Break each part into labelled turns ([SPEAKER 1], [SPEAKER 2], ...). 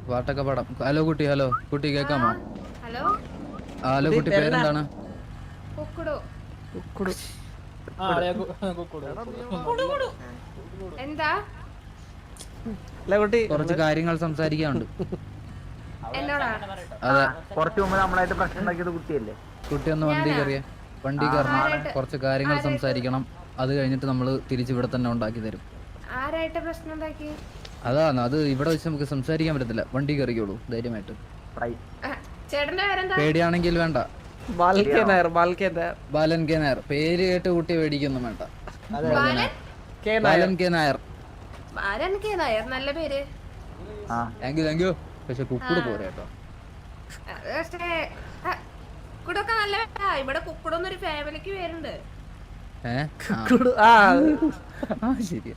[SPEAKER 1] പാട്ടൊക്കെ പാടാം. ഹലോ കുട്ടി, ഹലോ കുട്ടി കേക്കാമോ?
[SPEAKER 2] ഹലോ
[SPEAKER 1] ഹലോ കുട്ടി, പേരെന്താണ്?
[SPEAKER 2] എന്താ
[SPEAKER 1] കുറച്ച് കാര്യങ്ങൾ സംസാരിക്കാനുണ്ട്.
[SPEAKER 2] എന്നോടാ?
[SPEAKER 1] അതെ,
[SPEAKER 3] കുറച്ചു മുമ്പ് നമ്മളായിട്ട് പ്രശ്നം ഉണ്ടാക്കിയത് കുട്ടിയല്ലേ?
[SPEAKER 1] കുട്ടി ഒന്ന് വണ്ടി കയറണം, കുറച്ച് കാര്യങ്ങൾ സംസാരിക്കണം. അത് കഴിഞ്ഞിട്ട് നമ്മള് തിരിച്ചിവിടെ തന്നെ ഉണ്ടാക്കി തരും.
[SPEAKER 2] ആരായിട്ട് പ്രശ്നം ഉണ്ടാക്കി?
[SPEAKER 1] അതാണ്, അത് ഇവിടെ വെച്ച് നമുക്ക് സംസാരിക്കാൻ പറ്റത്തില്ല. വണ്ടി കയറിക്കോളൂ ധൈര്യമായിട്ട്.
[SPEAKER 2] ചേട്ടന്റെ പേരെന്താ?
[SPEAKER 1] പേടിയാണെങ്കിൽ വേണ്ട. ബാലൻ കെ നായർ. പേര് കേട്ട് കുട്ടി പേടിക്കൊന്നും വേണ്ട. ബാലൻ കെ നായർ.
[SPEAKER 2] ബാലൻ കെ നായർ, നല്ല പേര്.
[SPEAKER 1] Thank you. പക്ഷെ കുക്കുട് പോരെ കേട്ടോ.
[SPEAKER 2] കുക്കുടൊക്കെ നല്ല പേരാ. ഇവിടെ കുക്കുടൊന്നൊരു ഫാമിലിക്ക് പേരുണ്ട്.
[SPEAKER 1] ശരിയാ.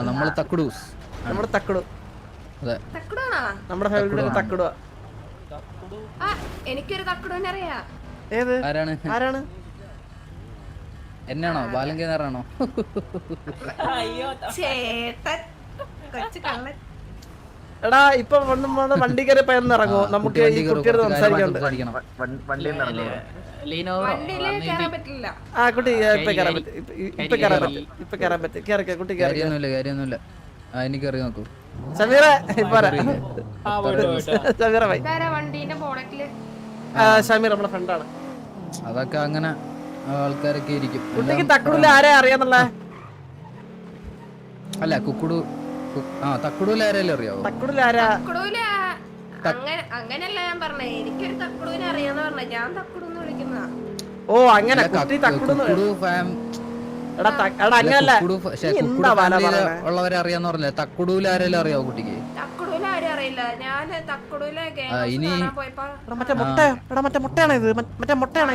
[SPEAKER 1] നമ്മള് തക്കുടൂസ്.
[SPEAKER 2] എനിക്കൊരു തക്കുടൂനെ അറിയാ.
[SPEAKER 1] ആരാണ്? എന്നാണോ? ബാലൻ കെ നായറാണോ?
[SPEAKER 2] ചേട്ടൻ കൊച്ചു കള്ളൻ.
[SPEAKER 4] എടാ ഇപ്പൊ വണ്ടി കയറി ഇറങ്ങോ? നമുക്ക് ഈ കുട്ടിയോട് സംസാരിക്കണ്ട. ആ കുട്ടി ഇപ്പൊ കയറാൻ പറ്റും. കുട്ടി
[SPEAKER 1] കാര്യമൊന്നുമില്ല. എനിക്കറിയ നോക്കൂ.
[SPEAKER 4] സമീറ സമീറ ഭായി.
[SPEAKER 2] വണ്ടീന്റെ ബോണറ്റില്
[SPEAKER 4] സമീർ നമ്മുടെ ഫ്രണ്ടാണ്.
[SPEAKER 1] അതൊക്കെ അങ്ങനെ ആൾക്കാരൊക്കെ ഇരിക്കും.
[SPEAKER 4] കുട്ടിക്ക് തക്കുടില് ആരെ അറിയാന്നുള്ള?
[SPEAKER 1] അല്ല കുക്കുടു. തക്കുടൂല് ആരെങ്കിലും അറിയാവോ?
[SPEAKER 2] അങ്ങനെയല്ല ഞാൻ പറഞ്ഞേ. എനിക്കൊരു തക്കുടൂനെ അറിയാന്ന് പറഞ്ഞ. ഞാൻ തക്കുടൂന്ന് വിളിക്കുന്ന.
[SPEAKER 4] ഓ അങ്ങനെ കുട്ടി
[SPEAKER 1] ഉള്ളവരെ അറിയാന്ന് പറഞ്ഞേ. തക്കുടൂല് ആരെങ്കിലും അറിയാവോ കുട്ടിക്ക്?
[SPEAKER 2] തക്കുടൂല് ആരും അറിയില്ല. ഞാൻ തക്കുടൂലെ
[SPEAKER 1] ഇനി
[SPEAKER 4] മറ്റേ മുട്ടയാണോ ഇത്? മറ്റേ മുട്ടയാണോ?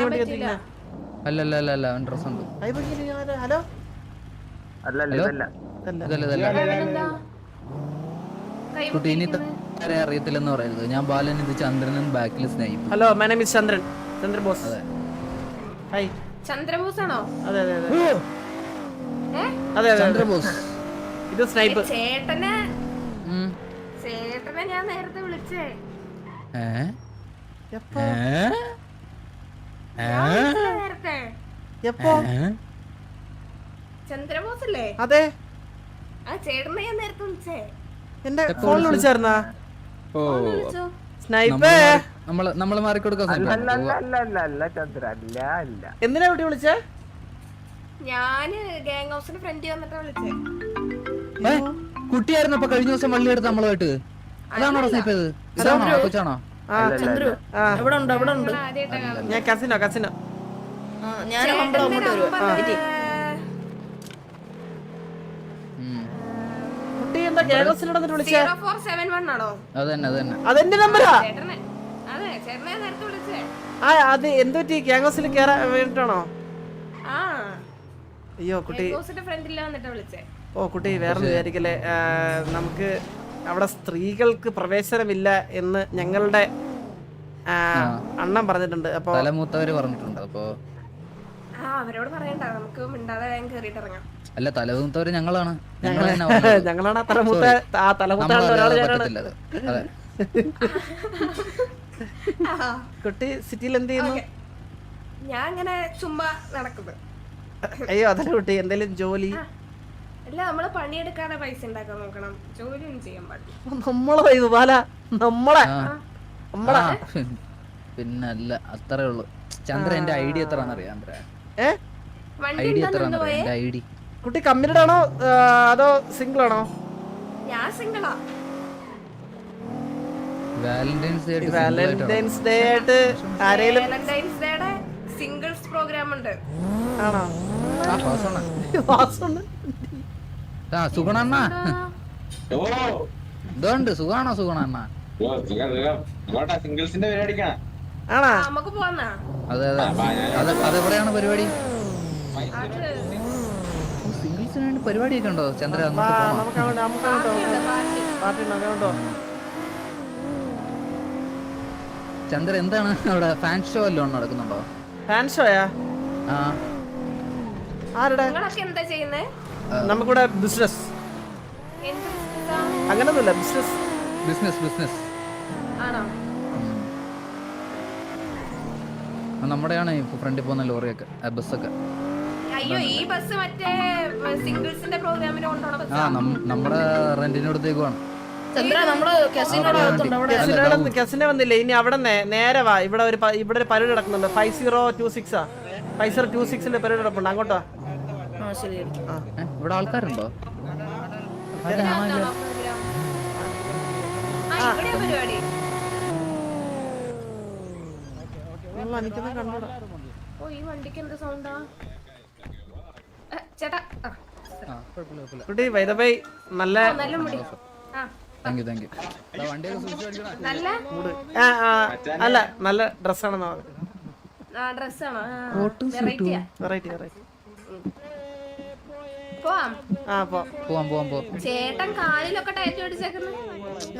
[SPEAKER 1] അല്ല ഡ്രസ് ഉണ്ട്.
[SPEAKER 4] ഹലോ
[SPEAKER 1] കുട്ടി ഇനി ആരെ അറിയത്തില്ലെന്ന് പറയരുത്. ഞാൻ ബാലൻ, ഇത് ചന്ദ്രനും ബാക്കിൽ സ്നേഹിക്കും.
[SPEAKER 4] Hello my name is Chandran boss.
[SPEAKER 1] അതെ.
[SPEAKER 4] ഹായ്.
[SPEAKER 2] ചന്ദ്രബോസ് ആണോ?
[SPEAKER 4] അതെ.
[SPEAKER 1] ചന്ദ്രബോസ്.
[SPEAKER 4] ഇത് സ്നൈപ്പർ.
[SPEAKER 2] ചേട്ടനെ ഞാൻ നേരത്തെ വിളിച്ചേ. നേരത്തെ
[SPEAKER 4] എപ്പോ?
[SPEAKER 2] ചന്ദ്രബോസ് അല്ലേ?
[SPEAKER 4] അതെ.
[SPEAKER 2] ആ ചേട്ടനെ ഞാൻ നേരത്തെ വിളിച്ചേ.
[SPEAKER 4] എന്റെ ഫോണിൽ വിളിച്ചായിരുന്നാ?
[SPEAKER 1] ഓ
[SPEAKER 4] സ്നൈപ്പർ.
[SPEAKER 1] നമ്മള് മാറിക്കൊടുക്കാം.
[SPEAKER 4] എന്തിനാ കുട്ടി വിളിച്ചേ?
[SPEAKER 2] ഞാന് ഗാങ് ഹൗസിന്റെ ഫ്രണ്ട് വന്നിട്ടാ വിളിച്ചേ.
[SPEAKER 1] കുട്ടിയായിരുന്നു അപ്പൊ കഴിഞ്ഞ ദിവസം വള്ളി എടുത്ത് നമ്മളുമായിട്ട്. അതാണോ സ്നൈപ്പ് ചെയ്തത്? ഇതാണോ കൊച്ചാണോ?
[SPEAKER 4] ഞാൻ കസിനോ കുട്ടി എന്താ ഗാങ് ഹൗസിൽ വിളിച്ചേ?
[SPEAKER 2] 0471 ആണോ?
[SPEAKER 4] അതെന്റെ നമ്പറാ.
[SPEAKER 2] അതെ ചേട്ടനെ നേരത്തെ വിളിച്ചേ.
[SPEAKER 4] അത് എന്തുപറ്റി? ഗാങ് ഹൗസിൽ കേറാൻ വേണ്ടിട്ടാണോ? അയ്യോ കുട്ടി
[SPEAKER 2] ഫ്രണ്ടിലാ വന്നിട്ടാ വിളിച്ചേ.
[SPEAKER 4] ഓ കുട്ടി വേറെ വിചാരിക്കല്ലേ. നമുക്ക് അവിടെ സ്ത്രീകൾക്ക് പ്രവേശനമില്ല എന്ന് ഞങ്ങളുടെ അണ്ണൻ പറഞ്ഞിട്ടുണ്ട്. അപ്പൊ
[SPEAKER 1] തലമൂത്തവര് പറഞ്ഞിട്ടുണ്ട്. അപ്പൊ
[SPEAKER 2] അവരോട് പറയണ്ട, നമുക്ക് മിണ്ടാതെ വേഗം കേറിയിട്ട് ഇറങ്ങാം.
[SPEAKER 1] അല്ല, തലമൂത്തവര് ഞങ്ങളാണ്.
[SPEAKER 4] ഞങ്ങളാണ് തലമൂത്ത കുട്ടി സിറ്റിയിൽ എന്ത് ചെയ്യുന്നു?
[SPEAKER 2] ഞാൻ ഇങ്ങനെ ചുമ്മാ നടക്കുന്നു.
[SPEAKER 4] അയ്യോ അതല്ല കുട്ടി, എന്തെങ്കിലും ജോലി?
[SPEAKER 2] അല്ല, നമ്മള് പണിയെടുക്കാതെ പൈസ ഉണ്ടാക്കാൻ നോക്കണം. ജോലിയൊന്നും ചെയ്യാൻ പാടില്ല.
[SPEAKER 1] പിന്നല്ല, അത്രേ ഉള്ളു. ചന്ദ്ര എന്റെ ഐഡി എത്രയാണെന്നറിയാം? ഐഡി
[SPEAKER 4] കുട്ടി കമ്മിറ്റഡ് ആണോ അതോ സിംഗിൾ ആണോ?
[SPEAKER 2] ഞാൻ സിംഗിളാ.
[SPEAKER 4] വാലന്റൈൻസ് ഡേ ആയിട്ട് ആരെങ്കിലും
[SPEAKER 2] വാലന്റൈൻസ് ഡേയുടെ സിംഗിൾസ് പ്രോഗ്രാം ഉണ്ട്.
[SPEAKER 4] ആണോ?
[SPEAKER 1] സുഗുണണ്ണ ഇതുണ്ട്. സുഖാണോ സുഗുണണ്ണ?
[SPEAKER 3] സിംഗിൾസിന്റെ പരിപാടിക്കാണ്.
[SPEAKER 2] നമുക്ക് പോവാ.
[SPEAKER 1] അതെവിടെയാണ് പരിപാടി? സിംഗിൾസിന് വേണ്ടി പരിപാടിയൊക്കെ ഉണ്ടോ ചന്ദ്ര? ചന്ദ്ര എന്താണ് അവിടെ? ഫാൻ ഷോ വല്ലതും നടക്കുന്നുണ്ടോ?
[SPEAKER 4] ഫാൻ ഷോയാ? ആരുടെ?
[SPEAKER 2] എന്താ ചെയ്യുന്നേ?
[SPEAKER 4] നമുക്കിവിടെ ബിസിനസ്. അങ്ങനൊന്നുമില്ല, ബിസിനസ്.
[SPEAKER 1] ബിസിനസ്
[SPEAKER 2] ആണോ?
[SPEAKER 1] നമ്മുടെയാണ് ഇപ്പൊ ഫ്രണ്ടിൽ പോകുന്ന ലോറിയൊക്കെ ബസ്സൊക്കെ.
[SPEAKER 2] അയ്യോ, ഈ ബസ് മറ്റേ സിംഗിൾസിന്റെ പ്രോഗ്രാമിന് കൊണ്ടുപോണ ബസ്.
[SPEAKER 1] നമ്മുടെ റെന്റിനടുത്തേക്കുമാണ്.
[SPEAKER 5] ചന്ദ്ര നമ്മള്
[SPEAKER 4] കസിനെ വന്നില്ലേ? ഇനി അവിടെ നേരെ വാ. ഇവിടെ ഒരു പരിപാടി നടക്കുന്നുണ്ട്. 5026 5026ന്റെ പരിപാടി നടപ്പുണ്ട്. അങ്ങോട്ടാ.
[SPEAKER 5] ശരി.
[SPEAKER 1] ഇവിടെ ആൾക്കാരുണ്ടോ?
[SPEAKER 2] പരിപാടി ഓ, ഈ വണ്ടിക്ക് എന്ത് സൗണ്ടാ ചേട്ടാ?
[SPEAKER 4] കുട്ടി വൈദബൈ നല്ല
[SPEAKER 2] നല്ല മുടി.
[SPEAKER 1] താങ്ക് യു വണ്ടിയൊക്കെ സൂക്ഷിച്ചു.
[SPEAKER 2] നല്ല
[SPEAKER 4] അല്ല നല്ല ഡ്രസ്സാണെന്നാ
[SPEAKER 2] ഡ്രസ്സാണോ?
[SPEAKER 4] വെറൈറ്റി.
[SPEAKER 2] പോവാം.
[SPEAKER 1] പോവാം.
[SPEAKER 2] ചേട്ടൻ കാലിലൊക്കെ ടൈറ്റ് അടിച്ചേക്കുന്നു.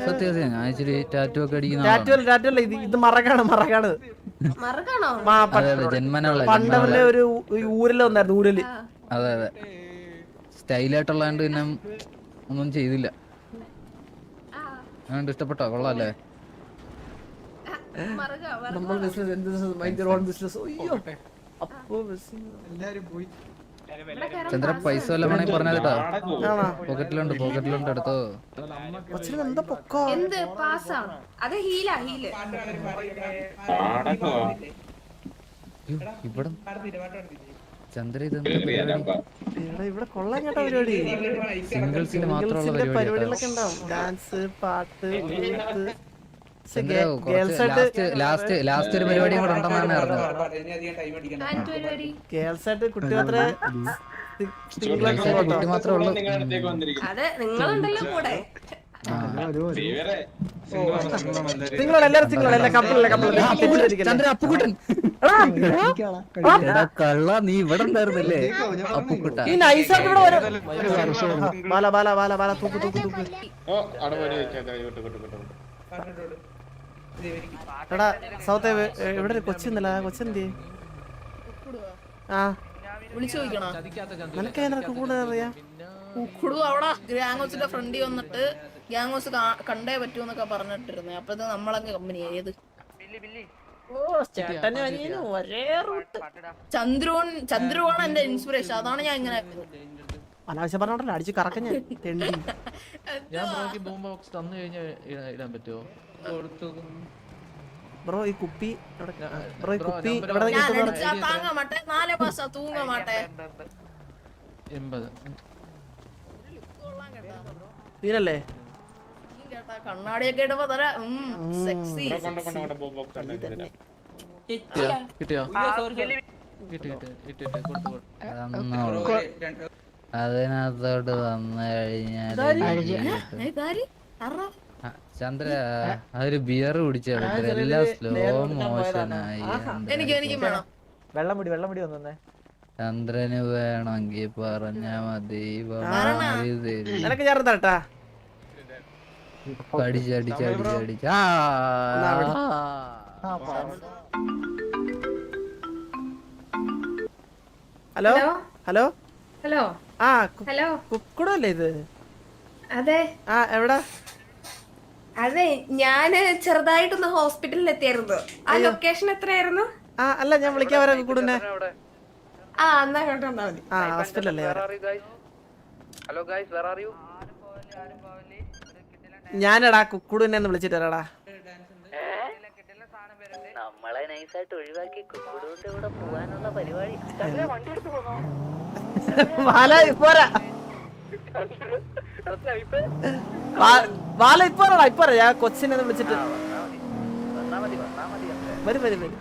[SPEAKER 1] സത്യം ഞാൻ ഇച്ചിരി ടാറ്റു ഒക്കെ അടിക്കുന്ന
[SPEAKER 4] ടാറ്റു അല്ല, ഇത് മറകാണ്.
[SPEAKER 2] മറക്കാണോ?
[SPEAKER 4] പണ്ടവന്റെ ഒരു ഊരല് വന്നായിരുന്നു. ഊരല്.
[SPEAKER 1] അതെ സ്റ്റൈലായിട്ടുള്ളതുകൊണ്ട് പിന്നെ ഒന്നും ചെയ്തില്ല. അതുകൊണ്ട് ഇഷ്ടപ്പെട്ടോ? കൊള്ളാല്ലേ?
[SPEAKER 4] നമ്മൾ
[SPEAKER 1] ചന്ദ്ര പൈസ വല്ല വേണമെങ്കിൽ പറഞ്ഞാ കേട്ടോ. പോക്കറ്റിലുണ്ട് എടുത്തോ.
[SPEAKER 4] എന്താ പൊക്കോ?
[SPEAKER 2] എന്ത് പാസ്സാണ്? അത് ഹീല്
[SPEAKER 1] ഇവിടെ ചന്ദ്ര
[SPEAKER 4] ഇവിടെ കൊള്ളാൻ കേട്ടോ പരിപാടി.
[SPEAKER 1] സിംഗിൾസിന് മാത്രമുള്ള
[SPEAKER 4] പരിപാടികളൊക്കെ ഉണ്ടാവും. ഡാൻസ്, പാട്ട്,
[SPEAKER 1] ലാസ്റ്റ് ഒരു പരിപാടി കൂടെ ഉണ്ടെന്നാണ് അറിഞ്ഞത്.
[SPEAKER 4] ഗേൾസായിട്ട് കുട്ടി മാത്രമേ
[SPEAKER 1] ഉള്ളൂ.
[SPEAKER 2] അതെ, നിങ്ങളുണ്ടല്ലോ കൂടെ.
[SPEAKER 1] കള്ള നീ ഇവിടെ ഉണ്ടായിരുന്നല്ലേ? അപ്പുക്കുട്ട
[SPEAKER 4] എടാ സൗത്ത് ഇവിടെ ഒരു കൊച്ചിന്നല്ല. കൊച്ചെന്തി?
[SPEAKER 5] വിളിച്ചു ചോദിക്കണോ?
[SPEAKER 4] നിനക്ക് കൂടുതൽ അറിയാം.
[SPEAKER 5] ഉക്കുടു അവിടെ ഗ്യാങ് ഫ്രണ്ടിൽ വന്നിട്ട് ഗ്യാങ് ഹൗസ് കണ്ടേ പറ്റൂന്നൊക്കെ പറഞ്ഞിട്ടിരുന്നേ. അപ്പൊ ഇത് നമ്മളങ്ങ് കമ്പനി ഏത് ഒരേ റൂട്ട്. ചന്ദ്രുവാണ് എന്റെ ഇൻസ്പിറേഷൻ. അതാണ് ഞാൻ ഇങ്ങനെ
[SPEAKER 4] അനാവശ്യം പറഞ്ഞോണ്ടല്ലോ അടിച്ച് കറക്കം ഞാൻ. ബ്രോ ഈ കുപ്പി
[SPEAKER 5] താങ്ങ മാട്ടെ. 4 മാസം തൂങ്ങ മാട്ടെ.
[SPEAKER 4] തീരല്ലേ?
[SPEAKER 5] കണ്ണാടിയൊക്കെ ഇടുമ്പോ തരാ സെക്സി.
[SPEAKER 1] അതിനകത്തോട്ട് വന്നു കഴിഞ്ഞാൽ ചന്ദ്ര അതൊരു ബിയർ കുടിച്ചാൽ എല്ലാം സ്ലോ മോഷനായി.
[SPEAKER 5] എനിക്ക് വേണം
[SPEAKER 3] വെള്ളമുടി വന്നേ.
[SPEAKER 1] ചന്ദ്രന് വേണമെങ്കിൽ പറഞ്ഞാ മതി.
[SPEAKER 4] നിനക്ക് ഞാൻ തരട്ടാ.
[SPEAKER 1] അടിച്ചടിച്ചടിച്ചടിച്ച
[SPEAKER 4] ഹലോ ഹലോ
[SPEAKER 2] ഹലോ ഹലോ
[SPEAKER 4] കുക്കുടല്ലേ ഇത്?
[SPEAKER 2] അതെ.
[SPEAKER 4] എവിടാ?
[SPEAKER 2] അതെ, ഞാന് ചെറുതായിട്ടൊന്ന് ഹോസ്പിറ്റലിൽ എത്തിയായിരുന്നു. ആ ലൊക്കേഷൻ എത്രയായിരുന്നു?
[SPEAKER 4] അല്ല ഞാൻ വിളിക്കാൻ വരാം കുക്കുടനെ.
[SPEAKER 2] എന്നാ കേട്ടോ മതി.
[SPEAKER 4] ഹോസ്പിറ്റലല്ലേ? ഞാനെടാ കുക്കുടനെ ഒന്ന് വിളിച്ചിട്ട് വരാടാ.
[SPEAKER 6] നമ്മളെ നൈസായിട്ട് ഒഴിവാക്കി കുക്കുടുവിന്റെ കൂടെ പോവാനുള്ള പരിപാടി.
[SPEAKER 4] ഇപ്പൊ ഞാൻ കൊച്ചിനെ വിളിച്ചിട്ട് വരും.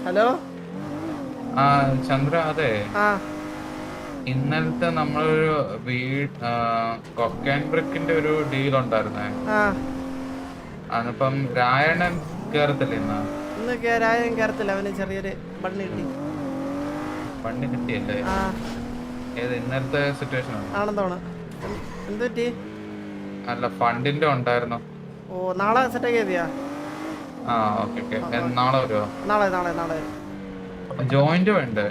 [SPEAKER 4] ഹലോ
[SPEAKER 7] ചന്ദ്ര, അതെ ഇന്നലത്തെ നമ്മളൊരു കൊക്കൈൻ ബ്രിക്കിന്റെ ഒരു ഡീൽ ഉണ്ടായിരുന്നേ. അതിപ്പം രായണൻ കേറത്തില്ല ഇന്ന്
[SPEAKER 4] കേറത്തില്ല. അവന് ചെറിയൊരു
[SPEAKER 7] പണി കിട്ടിയല്ലേ? ഏത് ഇന്നലത്തെ സിറ്റുവേഷൻ
[SPEAKER 4] ആണെന്നോണ്. എന്ത് പറ്റി?
[SPEAKER 7] അല്ല ഫണ്ടിന്റെ ഉണ്ടായിരുന്നു.
[SPEAKER 4] ഓ നാളെ സെറ്റാക്കി മതിയാ?
[SPEAKER 7] ആ ഓക്കെ നാളെ വരുമോ?
[SPEAKER 4] നാളെ
[SPEAKER 7] ജോയിന്റ് വേണ്ടേ?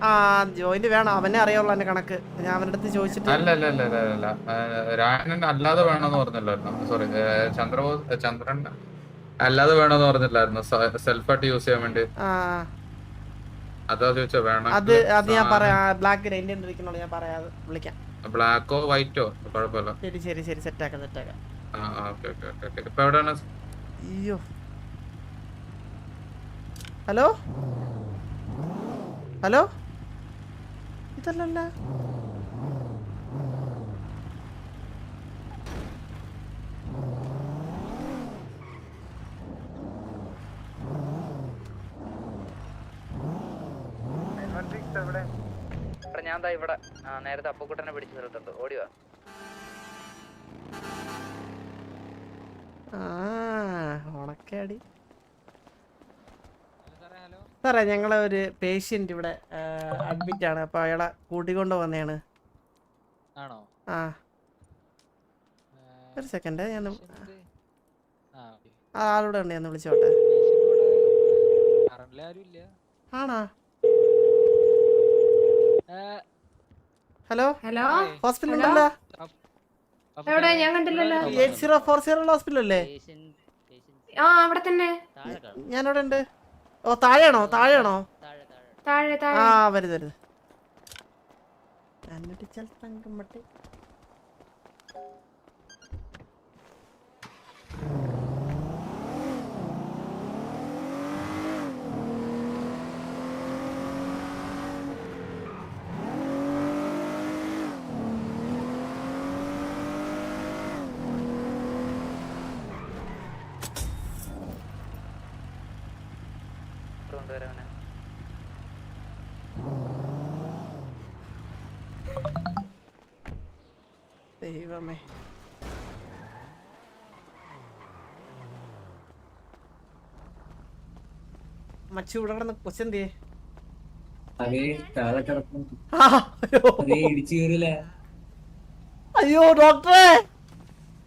[SPEAKER 4] ആ ജോയിന്റ് വേണം, അവനെ അറിയാവുള്ളൂ എന്റെ കണക്ക്. ഞാൻ അവന്റെ അടുത്ത് ചോദിച്ചിട്ട്.
[SPEAKER 7] അല്ല രായനൻ അല്ലാതെ വേണമെന്ന് പറഞ്ഞില്ലായിരുന്നു. സോറി ചന്ദ്രൻ അല്ലാതെ വേണമെന്ന് പറഞ്ഞില്ലായിരുന്നു, സെൽഫായിട്ട് യൂസ് ചെയ്യാൻ വേണ്ടി. അതാ ചോദിച്ചോ വേണം.
[SPEAKER 4] അത് ഞാൻ പറയാം. ബ്ലാക്ക് ഇന്ത്യൻ ഇരിക്കണോളൂ, ഞാൻ പറയാം, വിളിക്കാം.
[SPEAKER 7] ബ്ലാക്കോ വൈറ്റോ കുഴപ്പമില്ല.
[SPEAKER 4] ശരി സെറ്റാക്കാം.
[SPEAKER 7] ഇപ്പൊ എവിടെയാണ്?
[SPEAKER 4] അയ്യോ ഹലോ ഇതല്ലല്ല.
[SPEAKER 1] ഞാൻ ഇവിടെ നേരത്തെ അപ്പുക്കുട്ടനെ പിടിച്ചു നിർത്തുന്നുണ്ട്, ഓടിവാ.
[SPEAKER 4] ഉണക്കാടി സാറേ, ഞങ്ങളെ ഒരു പേഷ്യന്റ് ഇവിടെ അഡ്മിറ്റ് ആണ്. അപ്പൊ അയാളെ കൂട്ടിക്കൊണ്ട് വന്നതാണ്.
[SPEAKER 8] ആണോ?
[SPEAKER 4] ആ ഒരു സെക്കൻഡ്, ഞാൻ ആളോടെ ഉണ്ട്, ഞാൻ വിളിച്ചോട്ടെ. ആണാ? ഹലോ
[SPEAKER 2] ഹലോ
[SPEAKER 4] ഹോസ്പിറ്റൽ ഉണ്ടല്ലോ?
[SPEAKER 2] എവിടെ? ഞാൻ കണ്ടില്ലല്ലോ.
[SPEAKER 4] 8040 ഹോസ്പിറ്റൽ അല്ലേ?
[SPEAKER 2] ആ അവിടെ തന്നെ.
[SPEAKER 4] ഞാനിവിടെ ഉണ്ട്. ഓ താഴെയാണോ?
[SPEAKER 2] താഴെ
[SPEAKER 4] ആ വരുത്. തങ്കമ്മട്ടി ദൈവമേ. മച്ചു ഇവിടെ കിടന്ന് കൊച്ചെന്തിയേ? അയ്യോ ഡോക്ടറെ.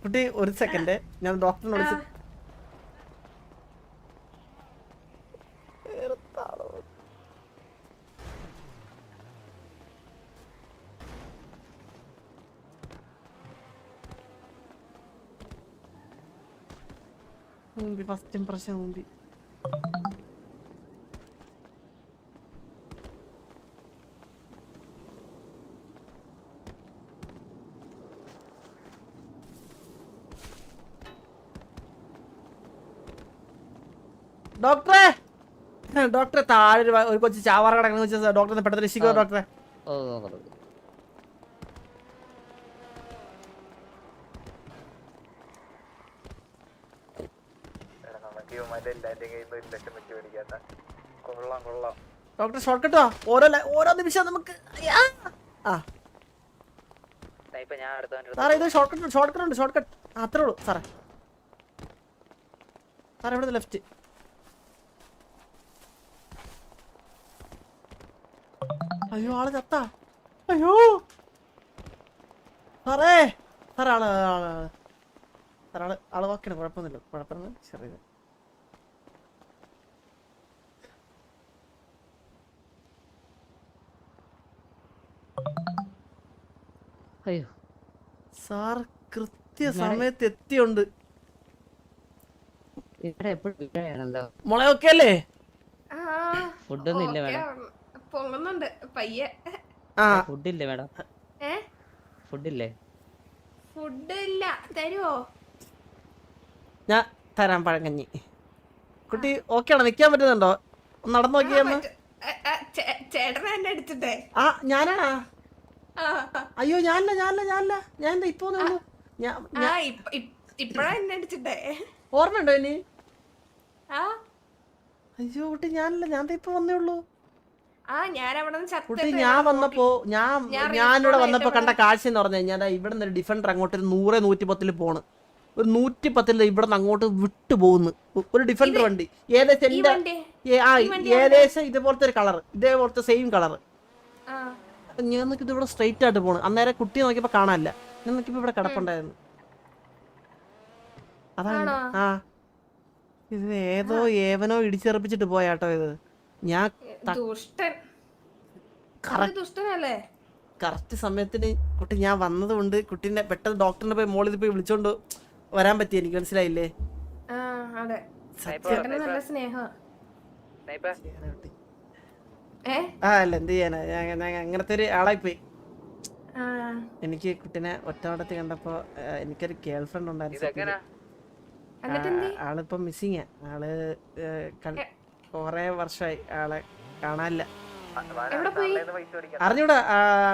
[SPEAKER 4] കുട്ടി ഒരു സെക്കൻഡ്, ഞാൻ ഡോക്ടറിനെ വിളിച്ചു. ഫസ്റ്റ് ഇംപ്രഷൻ മുമ്പി. ഡോക്ടറെ താഴെ ഒരു കൊച്ചു ചാവാറ കിടക്കുന്ന വെച്ചാൽ ഡോക്ടറെ പെട്ടെന്ന് രക്ഷിക്കോ ഡോക്ടറെ. ഡോക്ടർ ഷോർട്ട് കട്ടോ? ഓരോ നിമിഷം നമുക്ക് സാറേ ഇത് ഷോർട്ട് കട്ട് അത്രേ ഉള്ളൂ സാറേ. സാറേ ഇവിടെ ലെഫ്റ്റ്. അയ്യോ ആള് ചത്താ. അയ്യോ സാറേ ആള് വാക്കണം, കുഴപ്പമൊന്നുമില്ല. ചെറിയ
[SPEAKER 6] അയ്യോ
[SPEAKER 4] സാർ കൃത്യസമയത്ത് എത്തിയുണ്ട്. മോളെ ഓക്കെ അല്ലേ?
[SPEAKER 6] ഫുഡൊന്നും ഇല്ല മേഡം.
[SPEAKER 2] പൊങ്ങുന്നുണ്ട് പയ്യെ.
[SPEAKER 6] ഫുഡില്ലേ മേഡം? ഫുഡില്ലേ?
[SPEAKER 2] ഫുഡ് ഇല്ല, തരുവോ?
[SPEAKER 4] ഞാൻ തരാം പഴങ്കഞ്ഞി. കുട്ടി ഓക്കെ ആണോ? നിക്കാൻ പറ്റുന്നുണ്ടോ? ഒന്ന് നടന്നു നോക്കിയാ.
[SPEAKER 2] ചേട്ടനെ എന്നെ അടിച്ചിട്ടേ.
[SPEAKER 4] ആ ഞാനാണാ? അയ്യോ ഞാനില്ല. ഞാൻ ഇപ്പൊ
[SPEAKER 2] ഇപ്പഴാ എന്നെ അടിച്ചിട്ടേ.
[SPEAKER 4] ഓർമ്മയുണ്ടോ ഇനി? അയ്യോ കുട്ടി ഞാനില്ല, ഞാൻ ഇപ്പൊ വന്നേ ഉള്ളൂ. കുട്ടി ഞാൻ വന്നപ്പോ ഞാനിവിടെ വന്നപ്പോ കണ്ട കാഴ്ച എന്ന് പറഞ്ഞു കഴിഞ്ഞാൽ ഇവിടെ നിന്ന് ഡിഫൻഡർ അങ്ങോട്ട് ഒരു 100-110 പോണ്. ഒരു 110 ഇവിടെ നിന്ന് അങ്ങോട്ട് വിട്ടു പോകുന്നു ഒരു ഡിഫൻഡർ വണ്ടി. ഏകദേശം ഇതുപോലത്തെ ഒരു കളർ, ഇതേപോലത്തെ സെയിം കളർ. ഞാൻ നോക്കി ഇവിടെ സ്ട്രെയിറ്റ് ആയിട്ട് പോണ്. അന്നേരം കുട്ടിയെ നോക്കിയപ്പോ കാണാനില്ല. ഞാൻ നോക്കിയപ്പോ ഇവിടെ കിടപ്പുണ്ടായിരുന്നു. അതാണ്
[SPEAKER 2] ആണോ?
[SPEAKER 4] ആ ഇത് ഏതോ ഏവനോ ഇടിച്ചെറിപ്പിച്ചിട്ട് പോയാട്ടോ ഇത്. ഞാൻ
[SPEAKER 2] ദുഷ്ടൻ.
[SPEAKER 4] Correct.
[SPEAKER 2] അത് ദുഷ്ടനല്ലേ?
[SPEAKER 4] കറക്റ്റ് സമയത്തിന് കുട്ടി ഞാൻ വന്നതുകൊണ്ട് കുട്ടീനെ പെട്ടെന്ന് ഡോക്ടറിനെ പോയി മോളിൽ പോയി വിളിച്ചോണ്ട് വരാൻ പറ്റി. എനിക്ക് മനസ്സിലായില്ലേ?
[SPEAKER 2] ആ അതെ,
[SPEAKER 4] സത്യം.
[SPEAKER 2] ചേട്ടന് നല്ല സ്നേഹം. ഏ
[SPEAKER 4] ആ അല്ല എന്ത് ചെയ്യാനാ, ഞാൻ അങ്ങനത്തെ ഒരു ആളായിപ്പോയി.
[SPEAKER 2] ആ
[SPEAKER 4] എനിക്ക് കുട്ടീനെ ഒറ്റവടത്തിൽ കണ്ടപ്പോ എനിക്കൊരു ഗേൾ ഫ്രണ്ട് ഉണ്ടായിരുന്നു.
[SPEAKER 2] എന്നിട്ട് എന്ത്?
[SPEAKER 4] ആളിപ്പോ മിസ്സിങ്. ആള് കൊറേ വർഷമായി ആളെ കാണാനില്ല.
[SPEAKER 2] എവിടെ പോയി?
[SPEAKER 4] അറിഞ്ഞൂടാ,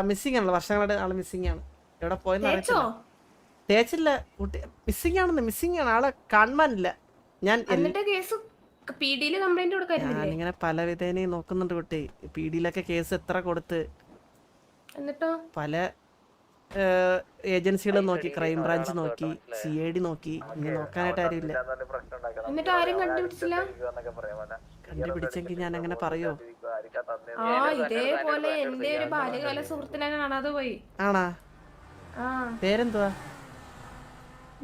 [SPEAKER 4] മിസ്സിങ് ആണല്ലോ, വർഷങ്ങളായിട്ട് ആള് മിസ്സിങ് ആണ്. എവിടെ പോയെന്ന്
[SPEAKER 2] തേച്ചോ?
[SPEAKER 4] അറിയത്തില്ല. തേച്ചില്ല, കുട്ടി മിസ്സിങ് ആണെന്ന്, മിസ്സിങ് ആണ്, ആളെ കാണാനില്ല. ഞാൻ
[SPEAKER 2] എന്നിട്ട് കേസ് പിഡിയില് കംപ്ലൈന്റ് കൊടുക്കായിരുന്നില്ലേ?
[SPEAKER 4] ഞാനിങ്ങനെ പല വിധേനയും നോക്കുന്നുണ്ട് കുട്ടി. പിഡിയിലൊക്കെ കേസ് എത്ര കൊടുത്ത്
[SPEAKER 2] എന്നിട്ടോ?
[SPEAKER 4] പല ഏജൻസികളും നോക്കി, ക്രൈം ബ്രാഞ്ച് നോക്കി, CID നോക്കി, ഇനി നോക്കാനായിട്ട് ആരുമില്ല.
[SPEAKER 2] എന്നിട്ട് ആരും കണ്ടുപിടിച്ചില്ല?
[SPEAKER 4] കണ്ടുപിടിച്ചെങ്കിൽ ഞാൻ അങ്ങനെ പറയോ?
[SPEAKER 2] ആ ഇതേപോലെ എന്റെ ഒരു ബാല്യകാല സുഹൃത്തിനെ കാണാതെ പോയി.
[SPEAKER 4] ആണാ?
[SPEAKER 2] ആ
[SPEAKER 4] പേരെന്തുവാ?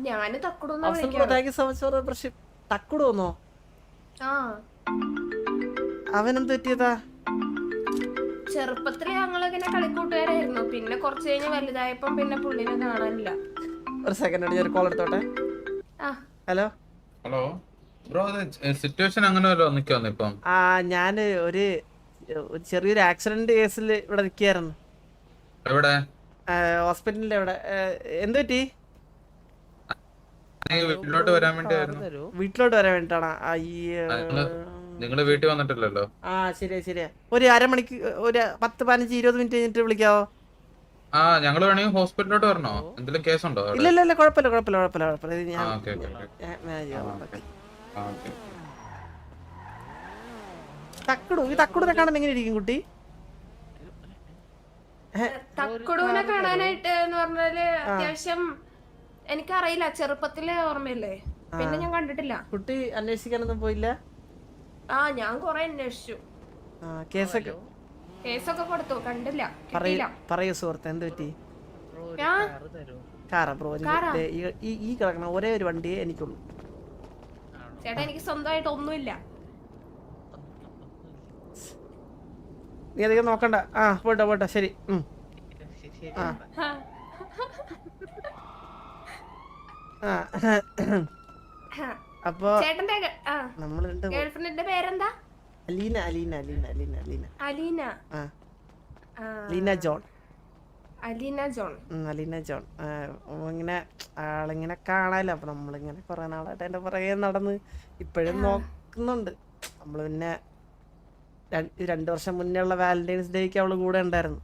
[SPEAKER 2] ഞാന് തക്കുടൂന്ന്
[SPEAKER 4] അവസരം
[SPEAKER 2] വിളിക്കാം.
[SPEAKER 4] Thank you so much for membership. തക്കുടോന്നോ?
[SPEAKER 2] ആ
[SPEAKER 4] അവനെന്ത് പറ്റിയതാ?
[SPEAKER 2] ചെറുപ്പത്തില് ഞങ്ങളിങ്ങനെ കളിക്കൂട്ടുകാരായിരുന്നു. പിന്നെ കുറച്ച് കഴിഞ്ഞ് വലുതായപ്പം പിന്നെ പുള്ളിനെ കാണാനില്ല.
[SPEAKER 4] ഒരു സെക്കൻഡ്, ഞാൻ ഒരു കോൾ എടുത്തോട്ടെ.
[SPEAKER 2] ആ
[SPEAKER 4] ഹലോ
[SPEAKER 7] ഹലോ ബ്രോ, സിറ്റുവേഷൻ അങ്ങനെ വല്ലോ നിൽക്കുവന്നു ഇപ്പം?
[SPEAKER 4] ആ ഞാന് ഒരു ചെറിയൊരു ആക്സിഡന്റ് കേസിൽ ഇവിടെ നിൽക്കുകയായിരുന്നു.
[SPEAKER 7] എവിടെ?
[SPEAKER 4] ഹോസ്പിറ്റലിന്റെ അവിടെ. എന്ത് പറ്റി?
[SPEAKER 7] വീട്ടിലോട്ട് വരാൻ വേണ്ടിയായിരുന്നു.
[SPEAKER 4] വീട്ടിലോട്ട് വരാൻ വേണ്ടിട്ടാണ്.
[SPEAKER 7] നിങ്ങള് വീട്ടിൽ വന്നിട്ടില്ലല്ലോ.
[SPEAKER 4] ആ ശരിയാ ശരിയാ. ഒരു അരമണിക്ക്, ഒരു 10, 15, 20 മിനിറ്റ് കഴിഞ്ഞിട്ട് വിളിക്കാവോ?
[SPEAKER 7] ആ ഞങ്ങള് വേണമെങ്കിൽ ഹോസ്പിറ്റലിലോട്ട് വരണോ? എന്തെങ്കിലും കേസുണ്ടോ?
[SPEAKER 4] ഇല്ല ഇല്ല ഇല്ല, കുഴപ്പമില്ല കുഴപ്പമില്ല കുഴപ്പമില്ല കുഴപ്പമില്ല. ഇത് ഞാൻ
[SPEAKER 7] ഓക്കെ ഓക്കെ
[SPEAKER 4] manage ചെയ്യാം.
[SPEAKER 7] ഓക്കെ.
[SPEAKER 4] ഈ തക്കുടിനെ കാണാൻ എങ്ങനെ ഇരിക്കും കുട്ടി?
[SPEAKER 2] തക്കുടൂനെ കാണാനായിട്ട് എന്ന് പറഞ്ഞാല് അത്യാവശ്യം എനിക്കറിയില്ല, ചെറുപ്പത്തിലെ ഓർമ്മയില്ലേ, പിന്നെ ഞാൻ കണ്ടിട്ടില്ല.
[SPEAKER 4] കുട്ടി അന്വേഷിക്കാനൊന്നും പോയില്ല?
[SPEAKER 2] ആ ഞാൻ കൊറേ അന്വേഷിച്ചു, കേസൊക്കെ കൊടുത്തു, കണ്ടില്ല, കിട്ടിയില്ല.
[SPEAKER 4] പറയൂ സുഹൃത്ത്, എന്ത് പറ്റി?
[SPEAKER 2] ആ
[SPEAKER 4] കാറാ ബ്രോ? ഈ കിടക്കണ ഒരേ ഒരു വണ്ടിയേ എനിക്കുള്ളൂ
[SPEAKER 2] ചേട്ടാ, എനിക്ക് സ്വന്തമായിട്ട് ഒന്നുമില്ല.
[SPEAKER 4] നീ അധികം നോക്കണ്ട. ആ പോട്ടെ പോട്ടെ, ശരി. ആ ആ അപ്പൊ
[SPEAKER 2] ചേട്ടന്റെ
[SPEAKER 4] നമ്മള്
[SPEAKER 2] ഗേൾഫ്രണ്ടിന്റെ പേരെന്താ?
[SPEAKER 4] അലീന അലീന അലീന അലീന അലീന
[SPEAKER 2] അലീന.
[SPEAKER 4] ആ Aleena John.
[SPEAKER 2] Aleena John.
[SPEAKER 4] Aleena John. ഇങ്ങനെ ആളിങ്ങനെ കാണാലോ. അപ്പൊ നമ്മളിങ്ങനെ കുറെ നാളായിട്ട് എന്റെ പുറകെ നടന്ന് ഇപ്പോഴും നോക്കുന്നുണ്ട്. നമ്മള് പിന്നെ 2 വർഷം മുന്നേ ഉള്ള വാലന്റൈൻസ് ഡേക്ക് അവള് കൂടെ ഉണ്ടായിരുന്നു.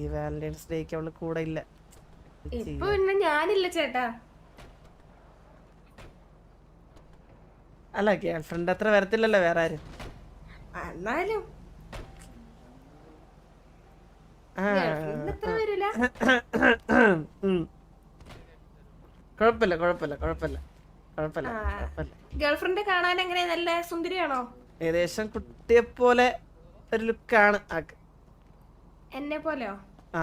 [SPEAKER 4] ഈ വാലന്റൈൻസ് ഡേക്ക് അവള് കൂടെ ഇല്ല.
[SPEAKER 2] ഇപ്പൊ പിന്നെ ഞാനില്ല ചേട്ടാ.
[SPEAKER 4] അല്ല, ഗേൾ ഫ്രണ്ട് അത്ര വരത്തില്ലല്ലോ വേറെ ആരും.
[SPEAKER 2] എന്നാലും വരില്ല.
[SPEAKER 4] കുഴപ്പമില്ല കുഴപ്പമില്ല കുഴപ്പമില്ല കുഴപ്പമില്ല.
[SPEAKER 2] ഗേൾഫ്രണ്ട് കാണാൻ എങ്ങനെ, നല്ല സുന്ദരിയാണോ?
[SPEAKER 4] ഏകദേശം കുട്ടിയെ പോലെ ഒരു ലുക്കാണ് ആക്ക്.
[SPEAKER 2] എന്നെ പോലെയോ?
[SPEAKER 4] ആ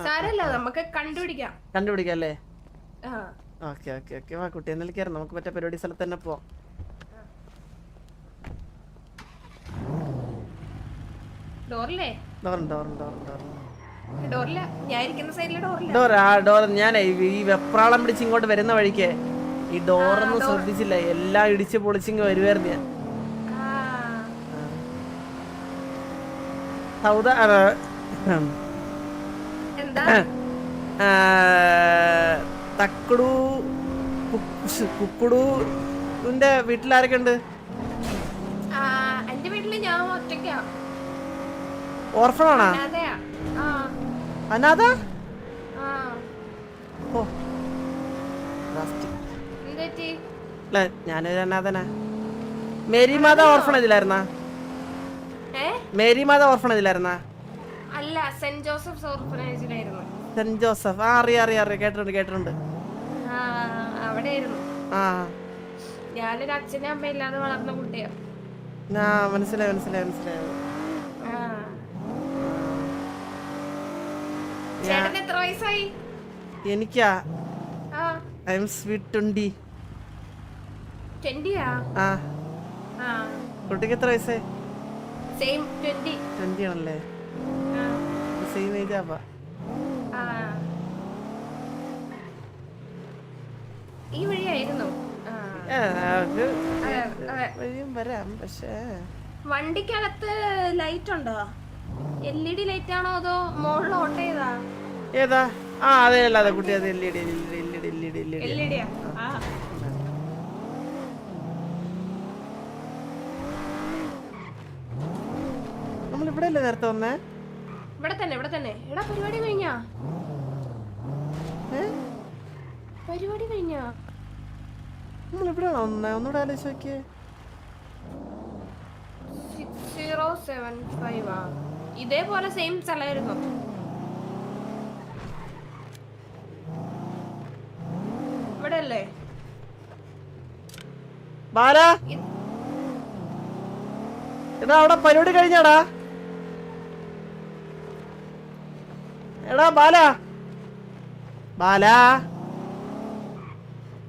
[SPEAKER 2] സാരല്ല, നമുക്ക് കണ്ടുപിടിക്കാം.
[SPEAKER 4] കണ്ടുപിടിക്കാം അല്ലേ?
[SPEAKER 2] ആ
[SPEAKER 4] ഓക്കെ ഓക്കെ ഓക്കെ. വാ കുട്ടി, എന്നാലും കയറാം. നമുക്ക് മറ്റേ പരിപാടി സ്ഥലത്ത് തന്നെ പോവാം.
[SPEAKER 2] ഡോറില്ലേ? ഡോറില്ല, ഞാൻ ഇരിക്കുന്ന സൈഡിലെ ഡോറില്ല.
[SPEAKER 4] ഡോർ ഞാൻ ഈ വെപ്രാളം പിടിച്ച് ഇങ്ങോട്ട് വരുന്ന വഴിക്ക് ഈ ഡോറൊന്നും ശ്രദ്ധിച്ചില്ല. എല്ലാം ഇടിച്ച് പൊളിച്ചിങ്ങ് വരുവായിരുന്നു ഞാൻ.
[SPEAKER 2] എന്താ?
[SPEAKER 4] കുക്കുടുന്റെ വീട്ടിലാരൊക്കെ ഉണ്ട്?
[SPEAKER 2] എന്റെ വീട്ടില് ഞാൻ ഒറ്റയ്ക്കാ.
[SPEAKER 4] ഓർഫണാണോ? അനാഥ? ഓ അല്ല, ഞാനൊരു അനാഥനാ. മേരി മാത ഓർഫണേജിലായിരുന്നാ? മേരി മാത ഓർഫണേജിലായിരുന്നാ?
[SPEAKER 2] അല്ല, സെന്റ് ജോസഫ് ഓർഫനേജിലായിരുന്നു.
[SPEAKER 4] Saint Joseph. ആ അറിയാം അറിയാം അറിയാം, കേട്ടിട്ടുണ്ട് കേട്ടിട്ടുണ്ട്.
[SPEAKER 2] അവിടെയായിരുന്നു.
[SPEAKER 4] ആ
[SPEAKER 2] ഞാനൊരു അച്ഛനും അമ്മയും ഇല്ലാതെ വളർന്ന കുട്ടിയാ.
[SPEAKER 4] മനസ്സിലായി മനസ്സിലായി മനസ്സിലായി.
[SPEAKER 2] ചേട്ടന് എത്ര വയസ്സായി?
[SPEAKER 4] എനിക്കാ
[SPEAKER 2] ആ
[SPEAKER 4] ഐ എം സ്വീറ്റ് 20.
[SPEAKER 2] 20
[SPEAKER 4] ആ
[SPEAKER 2] ആ
[SPEAKER 4] കുട്ടിക്ക് എത്ര വയസ്സായി?
[SPEAKER 2] സെയിം 20.
[SPEAKER 4] 20 ആണല്ലേ? സെയിം ഏജ് ആപ്പാ.
[SPEAKER 2] ആ ഈ വഴിയായിരുന്നു.
[SPEAKER 4] വഴിയും വരാം, പക്ഷേ
[SPEAKER 2] വണ്ടിക്കകത്ത് ലൈറ്റ് ഉണ്ടോ? LED ലൈറ്റ് ആണോ അതോ മുകളിൽ ഓട്ടോ ചെയ്താ?
[SPEAKER 4] ഏതാ? ആ അതെ അതെ കുട്ടി, അത് LED.
[SPEAKER 2] LED ആ
[SPEAKER 4] നമ്മൾ ഇവിടെ അല്ലേ നേരത്തെ വന്നേ?
[SPEAKER 2] ഇവിടെ തന്നെ എടാ പരിപാടി കഴിഞ്ഞാ? പരിപാടി കഴിഞ്ഞാ?
[SPEAKER 4] നമ്മൾ ഇവിടെയാണോ വന്നേ? ഒന്നുകൂടെ ആലോചിച്ച് നോക്കിയേ.
[SPEAKER 2] 6075 ആ. ഇതേപോലെ സെയിം സ്ഥലമായിരുന്നു. ഇവിടെ അല്ലേ?
[SPEAKER 4] ബാല എടാ അവിടെ പരിപാടി കഴിഞ്ഞാടാ. എടാ ബാല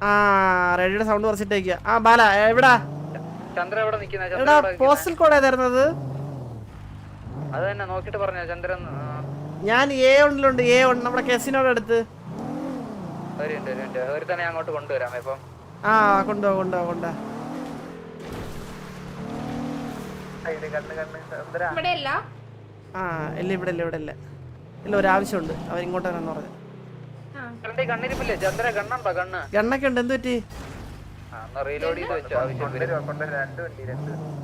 [SPEAKER 4] ആ റെഡിയുടെ സൗണ്ട് കുറച്ചിട്ടേക്ക. ആ ബാല എവിടാ?
[SPEAKER 1] ചന്ദ്ര എവിടെ നിക്കുന്ന?
[SPEAKER 4] എടാ പോസ്റ്റൽ കോഡ് ഏതായിരുന്നത്?
[SPEAKER 1] അത് തന്നെ നോക്കിട്ട് പറഞ്ഞ ചന്ദ്രൻ.
[SPEAKER 4] ഞാൻ A1 A1 നമ്മുടെ കെസിനോട് അടുത്ത്.
[SPEAKER 1] ഒരു തന്നെ അങ്ങോട്ട് കൊണ്ടുവരാം ഇപ്പം.
[SPEAKER 4] ആ കൊണ്ടുപോവാ.
[SPEAKER 2] ഇവിടെയല്ല.
[SPEAKER 4] ആ ഇല്ല ഇവിടെ ഇല്ല ഒരാവശ്യമുണ്ട്, അവരിങ്ങോട്ട് വരാന്ന് പറഞ്ഞു.
[SPEAKER 1] കണ്ണിരിപ്പില്ലേ ചന്ദ്ര? കണ്ണുണ്ടോ?
[SPEAKER 4] ഗണ്ണൊക്കെ ഉണ്ട്. എന്ത് പറ്റി?
[SPEAKER 1] റീലോഡ് ചെയ്ത് വെച്ചോ.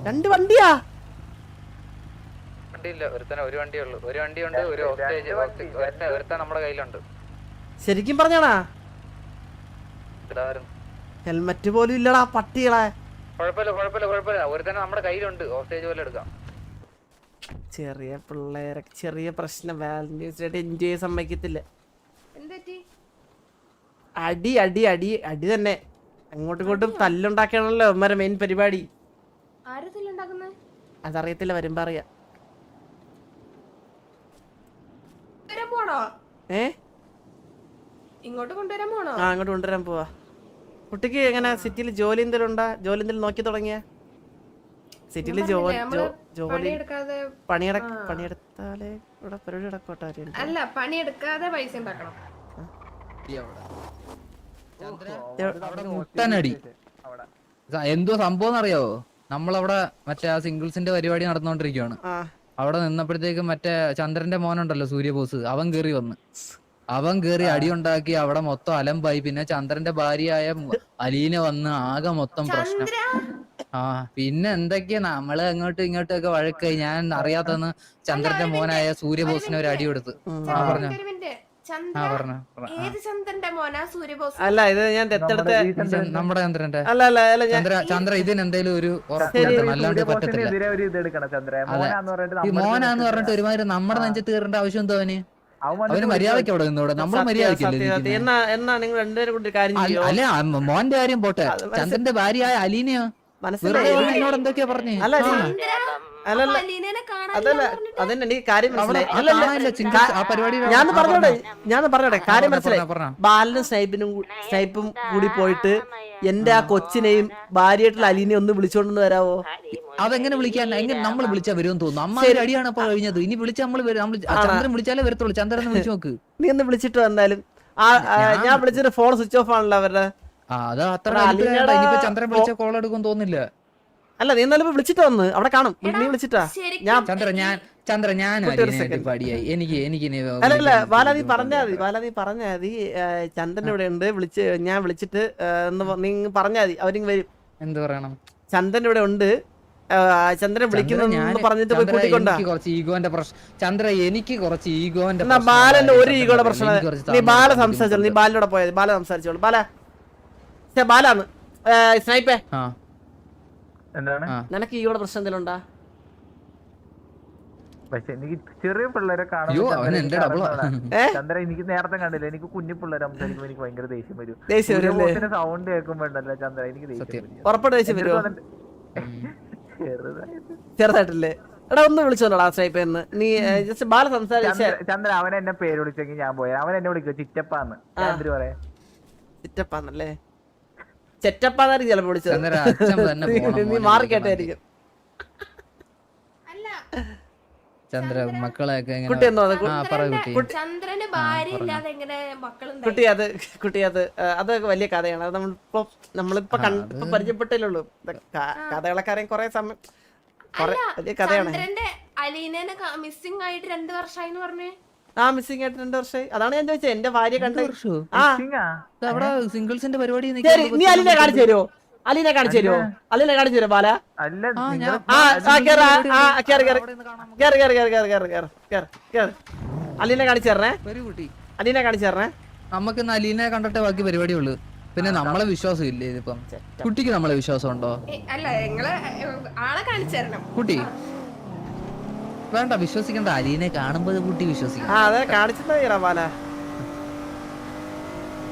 [SPEAKER 4] രണ്ട് വണ്ടിയാ?
[SPEAKER 1] വണ്ടിയില്ല, ഒരു വണ്ടിയുള്ളൂ. ഒരു വണ്ടിയുണ്ട്, ഒരു ഹോസ്റ്റേജ് ഒരുത്ത നമ്മുടെ കയ്യിലുണ്ട്.
[SPEAKER 4] ശരിക്കും പറഞ്ഞാടാ? ഹെൽമറ്റ് പോലും ഇല്ലടാ പട്ടികളെ.
[SPEAKER 1] കുഴപ്പമില്ല ഒരുത്തന്നെ നമ്മുടെ കയ്യിലുണ്ട്. ഹോസ്റ്റേജ് പോലെ എടുക്കാം.
[SPEAKER 4] ചെറിയ പിള്ളേരൊക്കെ ചെറിയ പ്രശ്നം. വാലന്റൈൻസ് ഡേ എൻജോയ് സമ്മതിക്കത്തില്ല. അടി തന്നെ. അങ്ങോട്ടും ഇങ്ങോട്ടും തല്ലുണ്ടാക്കാണല്ലോ അവന്മാരെ മെയിൻ പരിപാടി. അതറിയത്തില്ല, വരുമ്പോ അറിയാം.
[SPEAKER 2] ഇങ്ങോട്ട് കൊണ്ടുവരാൻ പോണോ?
[SPEAKER 4] ആ അങ്ങോട്ട് കൊണ്ടുവരാൻ പോവാ. കുട്ടിക്ക് എങ്ങനെ സിറ്റിയിൽ ജോലി എന്തെങ്കിലും ഉണ്ടാ? ജോലി എന്തെങ്കിലും നോക്കി തുടങ്ങിയ? സിറ്റിയില് ജോലി പണിയെടുത്താലേ ഇവിടെ പരിപാടി നടക്കോട്ടെ.
[SPEAKER 2] അല്ല, പണിയെടുക്കാതെ പൈസ ഉണ്ടാക്കണം.
[SPEAKER 1] മുട്ടനടി എന്തോ സംഭവം അറിയാവോ? നമ്മളവിടെ മറ്റേ ആ സിംഗിൾസിന്റെ പരിപാടി നടന്നുകൊണ്ടിരിക്കുകയാണ്. അവിടെ നിന്നപ്പോഴത്തേക്കും മറ്റേ ചന്ദ്രന്റെ മോനുണ്ടല്ലോ സൂര്യബോസ്, അവൻ കേറി അടിയുണ്ടാക്കി. അവിടെ മൊത്തം അലമ്പായി. പിന്നെ ചന്ദ്രന്റെ ഭാര്യയായ അലീന വന്ന് ആകെ മൊത്തം പ്രശ്നം. ആ പിന്നെ എന്തൊക്കെയാ നമ്മള് അങ്ങോട്ടും ഇങ്ങോട്ടും ഒക്കെ വഴക്കായി. ഞാൻ അറിയാത്തന്ന് ചന്ദ്രന്റെ മോനായ സൂര്യബോസിനെ ഒരു അടി കൊടുത്ത്. പറഞ്ഞു.
[SPEAKER 4] അല്ല ഇത് ഞാൻ ദത്തെടുത്ത
[SPEAKER 1] നമ്മുടെ ചന്ദ്രന്റെ.
[SPEAKER 4] അല്ല
[SPEAKER 1] ചന്ദ്ര ഇതിനെന്തേലും ഒരു അല്ലാണ്ട് പറ്റത്തില്ല. മോനാന്ന് പറഞ്ഞിട്ട് ഒരുമാതിരി നമ്മുടെ നെഞ്ചത്ത് കയറേണ്ട ആവശ്യം എന്തോ അവന്? അവന് മര്യാദക്ക് അവിടെ നിന്നോടെ. നമ്മള് മര്യാദക്കല്ലേ?
[SPEAKER 4] എന്നാ നിങ്ങൾ രണ്ടുപേരും കൂടി കാര്യം
[SPEAKER 1] അല്ല മോന്റെ കാര്യം പോട്ടെ, ചന്ദ്രന്റെ ഭാര്യയായ അലീനയോ എന്നോട് എന്തൊക്കെയാ പറഞ്ഞേ?
[SPEAKER 4] ഞാൻ പറഞ്ഞോടെ കാര്യം മനസ്സിലായി. ബാലനും സ്നൈപ്പും കൂടി പോയിട്ട് എന്റെ ആ കൊച്ചിനെയും ഭാര്യയായിട്ടുള്ള അലീനെ ഒന്ന് വിളിച്ചോണ്ടെന്ന് വരാവോ?
[SPEAKER 1] അതെങ്ങനെ വിളിക്കാൻ? എങ്ങനെ നമ്മൾ വിളിച്ചാൽ വരുമെന്ന് തോന്നുന്നു. അമ്മ അടിയാണ് ഇപ്പൊ കഴിഞ്ഞത്. ഇനി വിളിച്ചാൽ നമ്മള് ചന്ദ്രൻ വിളിച്ചാലേ വരത്തുള്ളൂ. ചന്ദ്രൻ ഒന്ന് വിളിച്ചു നോക്ക്.
[SPEAKER 4] നീ ഒന്ന് വിളിച്ചിട്ട് വന്നാലും. ഞാൻ വിളിച്ചിട്ട് ഫോൺ സ്വിച്ച് ഓഫ് ആണല്ലോ അവരുടെ.
[SPEAKER 1] ചന്ദ്രൻ വിളിച്ച കോൾ എടുക്കും തോന്നില്ല.
[SPEAKER 4] അല്ല നീ എന്നാലും വിളിച്ചിട്ട് വന്ന് അവിടെ കാണും. നീ വിളിച്ചിട്ടാ?
[SPEAKER 1] ചന്ദ്ര ഞാൻ പടിയായി. എനിക്ക്
[SPEAKER 4] അല്ലല്ല ബാല നീ പറഞ്ഞാ മതി. ചന്ദ്രൻ ഇവിടെ ഉണ്ട്, ഞാൻ വിളിച്ചിട്ട് നീ പറഞ്ഞാ മതി. അവരിങ് വരും.
[SPEAKER 1] എന്ത് പറയണം?
[SPEAKER 4] ചന്ദ്രൻ ഇവിടെ ഉണ്ട്, ചന്ദ്രൻ വിളിക്കുന്നു പറഞ്ഞിട്ട് പോയി കൂട്ടിക്കൊണ്ടാ.
[SPEAKER 1] കുറച്ച് ഈഗോന്റെ പ്രശ്നം ചന്ദ്ര. എനിക്ക് കുറച്ച് ഈഗോന്റെ
[SPEAKER 4] ബാലന്റെ ഒരു ഈഗോയുടെ പ്രശ്നം. നീ ബാല സംസാരിച്ചോളൂ. നീ ബാലിനോട് പോയത്. ബാല സംസാരിച്ചോളൂ. ബാലാന്ന് സ്നൈപ്പേ. നിനക്ക് ഈഗോയുടെ പ്രശ്നം എന്തെങ്കിലും ഉണ്ടാ?
[SPEAKER 3] പക്ഷെ എനിക്ക് ചെറിയ പിള്ളേരെ കാണാൻ ചന്ദ്ര എനിക്ക് നേരത്തെ കണ്ടില്ല. എനിക്ക് കുഞ്ഞു പിള്ളേരെ സംസാരിക്കുമ്പോ എനിക്ക് ഭയങ്കര ദേഷ്യം വരും. സൗണ്ട് കേൾക്കുമ്പോണ്ടല്ലോ ചന്ദ്ര എനിക്ക് ദേഷ്യം
[SPEAKER 4] ഉറപ്പായിട്ട് ദേഷ്യം വരുമോ? ചെറുതായിട്ടല്ലേ? എടാ ഒന്ന് വിളിച്ചോളാ സ്നൈപ്പ് എന്ന് നീ ജസ്റ്റ് ബാല സംസാരിച്ച
[SPEAKER 3] ചന്ദ്ര അവൻ എന്നെ പേര് വിളിച്ചെങ്കിൽ ഞാൻ പോയി. അവൻ എന്നെ വിളിക്കും ചിറ്റപ്പാന്ന്. എന്തിനു പറയാ?
[SPEAKER 4] ചിറ്റപ്പാന്നല്ലേ? ചെറ്റപ്പാന്നായിരിക്കും ചിലപ്പോ വിളിച്ചത്.
[SPEAKER 1] ചന്ദ്ര അച്ഛൻ തന്നെ പോണം
[SPEAKER 4] നീ
[SPEAKER 1] മോനെ
[SPEAKER 4] മാറി
[SPEAKER 1] വിളിക്കാൻ
[SPEAKER 4] കേട്ടായിരിക്കും.
[SPEAKER 2] അല്ല
[SPEAKER 1] ചന്ദ്ര മക്കളെയൊക്കെ ഇങ്ങനെ-
[SPEAKER 4] കുട്ടി എന്നോ
[SPEAKER 1] ആ പറ കുട്ടി.
[SPEAKER 2] ചന്ദ്രന് ഭാര്യ ഇല്ലാതെ എങ്ങനെ മക്കളുണ്ടായി?
[SPEAKER 4] കുട്ടി അത് അതൊക്കെ വലിയ കഥയാണ്. അത് നമ്മളിപ്പോ ഇപ്പൊ പരിചയപ്പെട്ടേ ഉള്ളൂ. കഥകളൊക്കെ അറിയാൻ കൊറേ സമയം വലിയ കഥയാണ്.
[SPEAKER 2] ചന്ദ്രന്റെ അലീനനെ മിസ്സിംഗ് ആയിട്ട് 2 വർഷമായിന്ന് പറഞ്ഞേ.
[SPEAKER 4] ആ മിസ്സിംഗ് ആയിട്ട് 2 വർഷമായി. അതാണ് ഞാൻ ചോദിച്ചത്. എന്റെ ഭാര്യ കണ്ട് ആ
[SPEAKER 1] അവിടെ സിംഗിൾസിന്റെ പരിപാടി
[SPEAKER 4] ശരി നീ അലീനെ കാണിച്ചു തരുമോ? അലീനെ കാണിച്ചു തരുമോ? അലീനെ കാണിച്ചു തരുമോ ബാല?
[SPEAKER 3] അല്ല
[SPEAKER 4] അലീനെ കാണിച്ചു തരണേ.
[SPEAKER 1] ഒരു കുട്ടി
[SPEAKER 4] അലീനെ കാണിച്ചു തരണേ.
[SPEAKER 1] നമുക്ക് അലീനെ കണ്ടിട്ടേ ബാക്കി പരിപാടിയുള്ളൂ. പിന്നെ നമ്മളെ വിശ്വാസം ഇല്ലേ ഇതിപ്പം? കുട്ടിക്ക് നമ്മളെ വിശ്വാസം ഉണ്ടോ?
[SPEAKER 2] അല്ല നിങ്ങള് ആളെ കാണിച്ചു തരണം.
[SPEAKER 1] കുട്ടി വേണ്ട വിശ്വസിക്കണ്ട. അലീനെ കാണുമ്പോ കുട്ടി വിശ്വസിക്കണം.
[SPEAKER 4] അതെ കാണിച്ചിട്ടാ ബാല.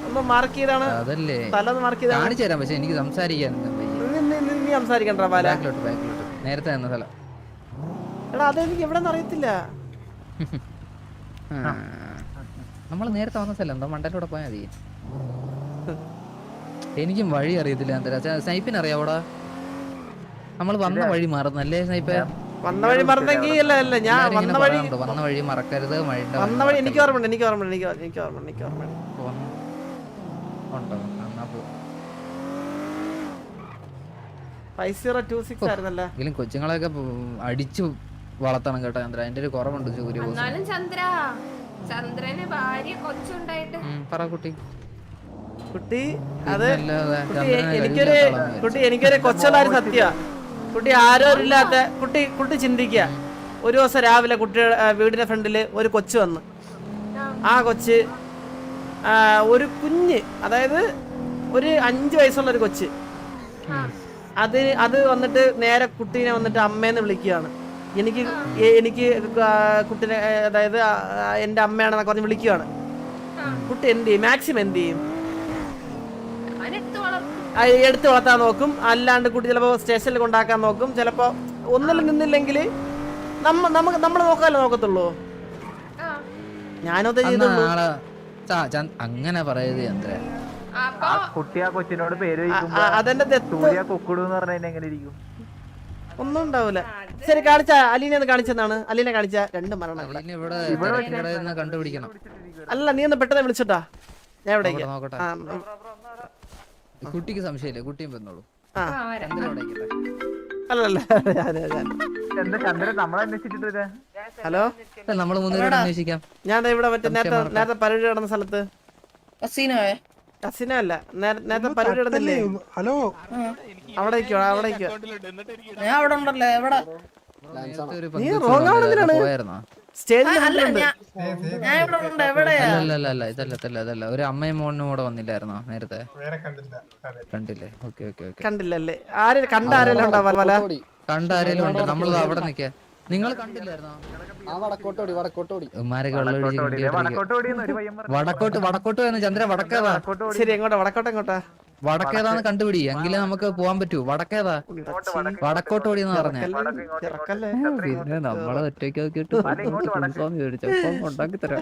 [SPEAKER 4] ഒന്ന് മാർക്ക് ചെയ്താണ്.
[SPEAKER 1] അതല്ലേ
[SPEAKER 4] തലൊന്ന് മാർക്ക് ചെയ്താണ്.
[SPEAKER 1] കാണിച്ചു തരാം. പക്ഷെ എനിക്ക് സംസാരിക്കാൻ
[SPEAKER 4] നീ സംസാരിക്കണ്ട ബാല.
[SPEAKER 1] ബാക്കിലോട്ട് നേരത്തെ തന്ന സ്ഥലം.
[SPEAKER 4] എടാ അതെനിക്ക് എവിടെ അറിയത്തില്ല.
[SPEAKER 1] നമ്മള് നേരത്തെ വന്ന സ്ഥലം എന്തോ മണ്ടലോടെ പോയാൽ മതി. എനിക്കും വഴി അറിയത്തില്ല. എന്താ സ്നൈപ്പിന് അറിയാവോടാ? നമ്മൾ വന്ന വഴി മറന്നല്ലേ സ്നൈപ്പ്?
[SPEAKER 4] വന്ന വഴി മറന്നെങ്കിൽ അല്ല ഞാൻ വന്ന
[SPEAKER 1] വഴി മറക്കരുത്.
[SPEAKER 4] വന്ന വഴി എനിക്ക് ഓർമ്മയുണ്ട്.
[SPEAKER 1] ഉണ്ടോ?
[SPEAKER 4] 5026 ആയിരുന്നല്ലേ?
[SPEAKER 1] എങ്കിലും കൊച്ചുങ്ങളെയൊക്കെ അടിച്ചു വളർത്തണം കേട്ടോ ചന്ദ്ര. അതിന്റെ ഒരു കുറവുണ്ട് സൂര്യബോസ്.
[SPEAKER 2] എന്നാലും ചന്ദ്രന് ഭാര്യ കൊച്ചുണ്ടായിട്ട്
[SPEAKER 1] പറ കുട്ടി.
[SPEAKER 4] കുട്ടി അത് എനിക്കൊരു കൊച്ചുള്ളൊരു സത്യ. കുട്ടി ആരോരില്ലാത്ത കുട്ടി ചിന്തിക്കുക. ഒരു ദിവസം രാവിലെ കുട്ടിയുടെ വീടിന്റെ ഫ്രണ്ടില് ഒരു കൊച്ചു വന്ന്. ആ കൊച്ച് ഒരു കുഞ്ഞ്, അതായത് ഒരു 5 വയസ്സുള്ള ഒരു കൊച്ച്. അത് വന്നിട്ട് നേരെ കുട്ടീനെ വന്നിട്ട് അമ്മേന്ന് വിളിക്കുകയാണ്. എനിക്ക് കുട്ടീനെ, അതായത് എന്റെ അമ്മയാണെന്നൊക്കെ പറഞ്ഞ് വിളിക്കുകയാണ്. കുട്ടി എന്ത് ചെയ്യും? മാക്സിമം എന്ത് ചെയ്യും? എടുത്ത് വളർത്താൻ നോക്കും. അല്ലാണ്ട് കുട്ടി ചിലപ്പോ സ്റ്റേഷനിൽ കൊണ്ടാക്കാൻ നോക്കും. ചിലപ്പോ ഒന്നിൽ നിന്നില്ലെങ്കിൽ നമ്മൾ നോക്കാല്ലേ നോക്കത്തുള്ളൂ. ഞാനത് ചെയ്തുള്ളൂ.
[SPEAKER 1] അങ്ങനെ പറയത് ചന്ദ്ര.
[SPEAKER 3] കുട്ടി ആ കൊച്ചിനോട് പേര്
[SPEAKER 4] അതെന്റെ
[SPEAKER 3] കുക്കുടു എന്ന് പറഞ്ഞാൽ എങ്ങനെ ഇരിക്കും?
[SPEAKER 4] ഒന്നും ഉണ്ടാവൂല. ശരി കാണിച്ച അലീനെ കാണിച്ചെന്നാണ്. അലീനെ കാണിച്ച 2 മരണം.
[SPEAKER 1] കണ്ടുപിടിക്കണം.
[SPEAKER 4] അല്ല നീ ഒന്ന് പെട്ടെന്ന് വിളിച്ചിട്ടാ. ഞാൻ എവിടെ
[SPEAKER 1] നോക്കട്ടെ. കുട്ടിക്ക് സംശയമില്ല. കുട്ടിയും വന്നോളൂ.
[SPEAKER 4] അല്ലല്ല ഹലോ
[SPEAKER 1] നമ്മള് 3 പേരോട് അന്വേഷിക്കാം.
[SPEAKER 4] ഞാൻ ഇവിടെ മറ്റേ നേരത്തെ പരിപാടി നടന്ന സ്ഥലത്ത്. കസിനോ അല്ല, നേരത്തെ പരിപാടി നടന്നില്ലേ? ഹലോ അവിടേക്കോ
[SPEAKER 5] ഞാൻ അവിടെ ഉണ്ടല്ലോ. എവിടെ
[SPEAKER 4] നീ റോങ് ആണെന്തിനാണ് സ്റ്റേജിൽ?
[SPEAKER 5] ഞാൻ ഇവിടെ ഉണ്ട്. എവിടെയാ?
[SPEAKER 1] ഇതല്ല ഒരു അമ്മയും മോനും കൂടെ വന്നില്ലായിരുന്നോ നേരത്തെ? കണ്ടില്ലേ?
[SPEAKER 4] കണ്ടില്ലല്ലേ? ആരും കണ്ട ആരെല്ലാം ഉണ്ടാവാ?
[SPEAKER 1] കണ്ട ആരെങ്കിലും ഉണ്ട്. നമ്മൾ അവിടെ നിൽക്കാ. നിങ്ങൾ കണ്ടില്ലായിരുന്നോ? വടക്കോട്ട് വന്ന് ചന്ദ്ര വടക്കേതാ?
[SPEAKER 4] ശരി എങ്ങോട്ടാ? വടക്കോട്ടെങ്ങോട്ടാ?
[SPEAKER 1] വടക്കേതാന്ന് കണ്ടുപിടി. എങ്കിലേ നമുക്ക് പോവാൻ പറ്റൂ. വടക്കേതാ? വടക്കോട്ട് ഓടിയെന്ന് പറഞ്ഞേ. പിന്നെ നമ്മളെ ഒറ്റയ്ക്ക് നോക്കിയിട്ട് ഉണ്ടാക്കി തരാം.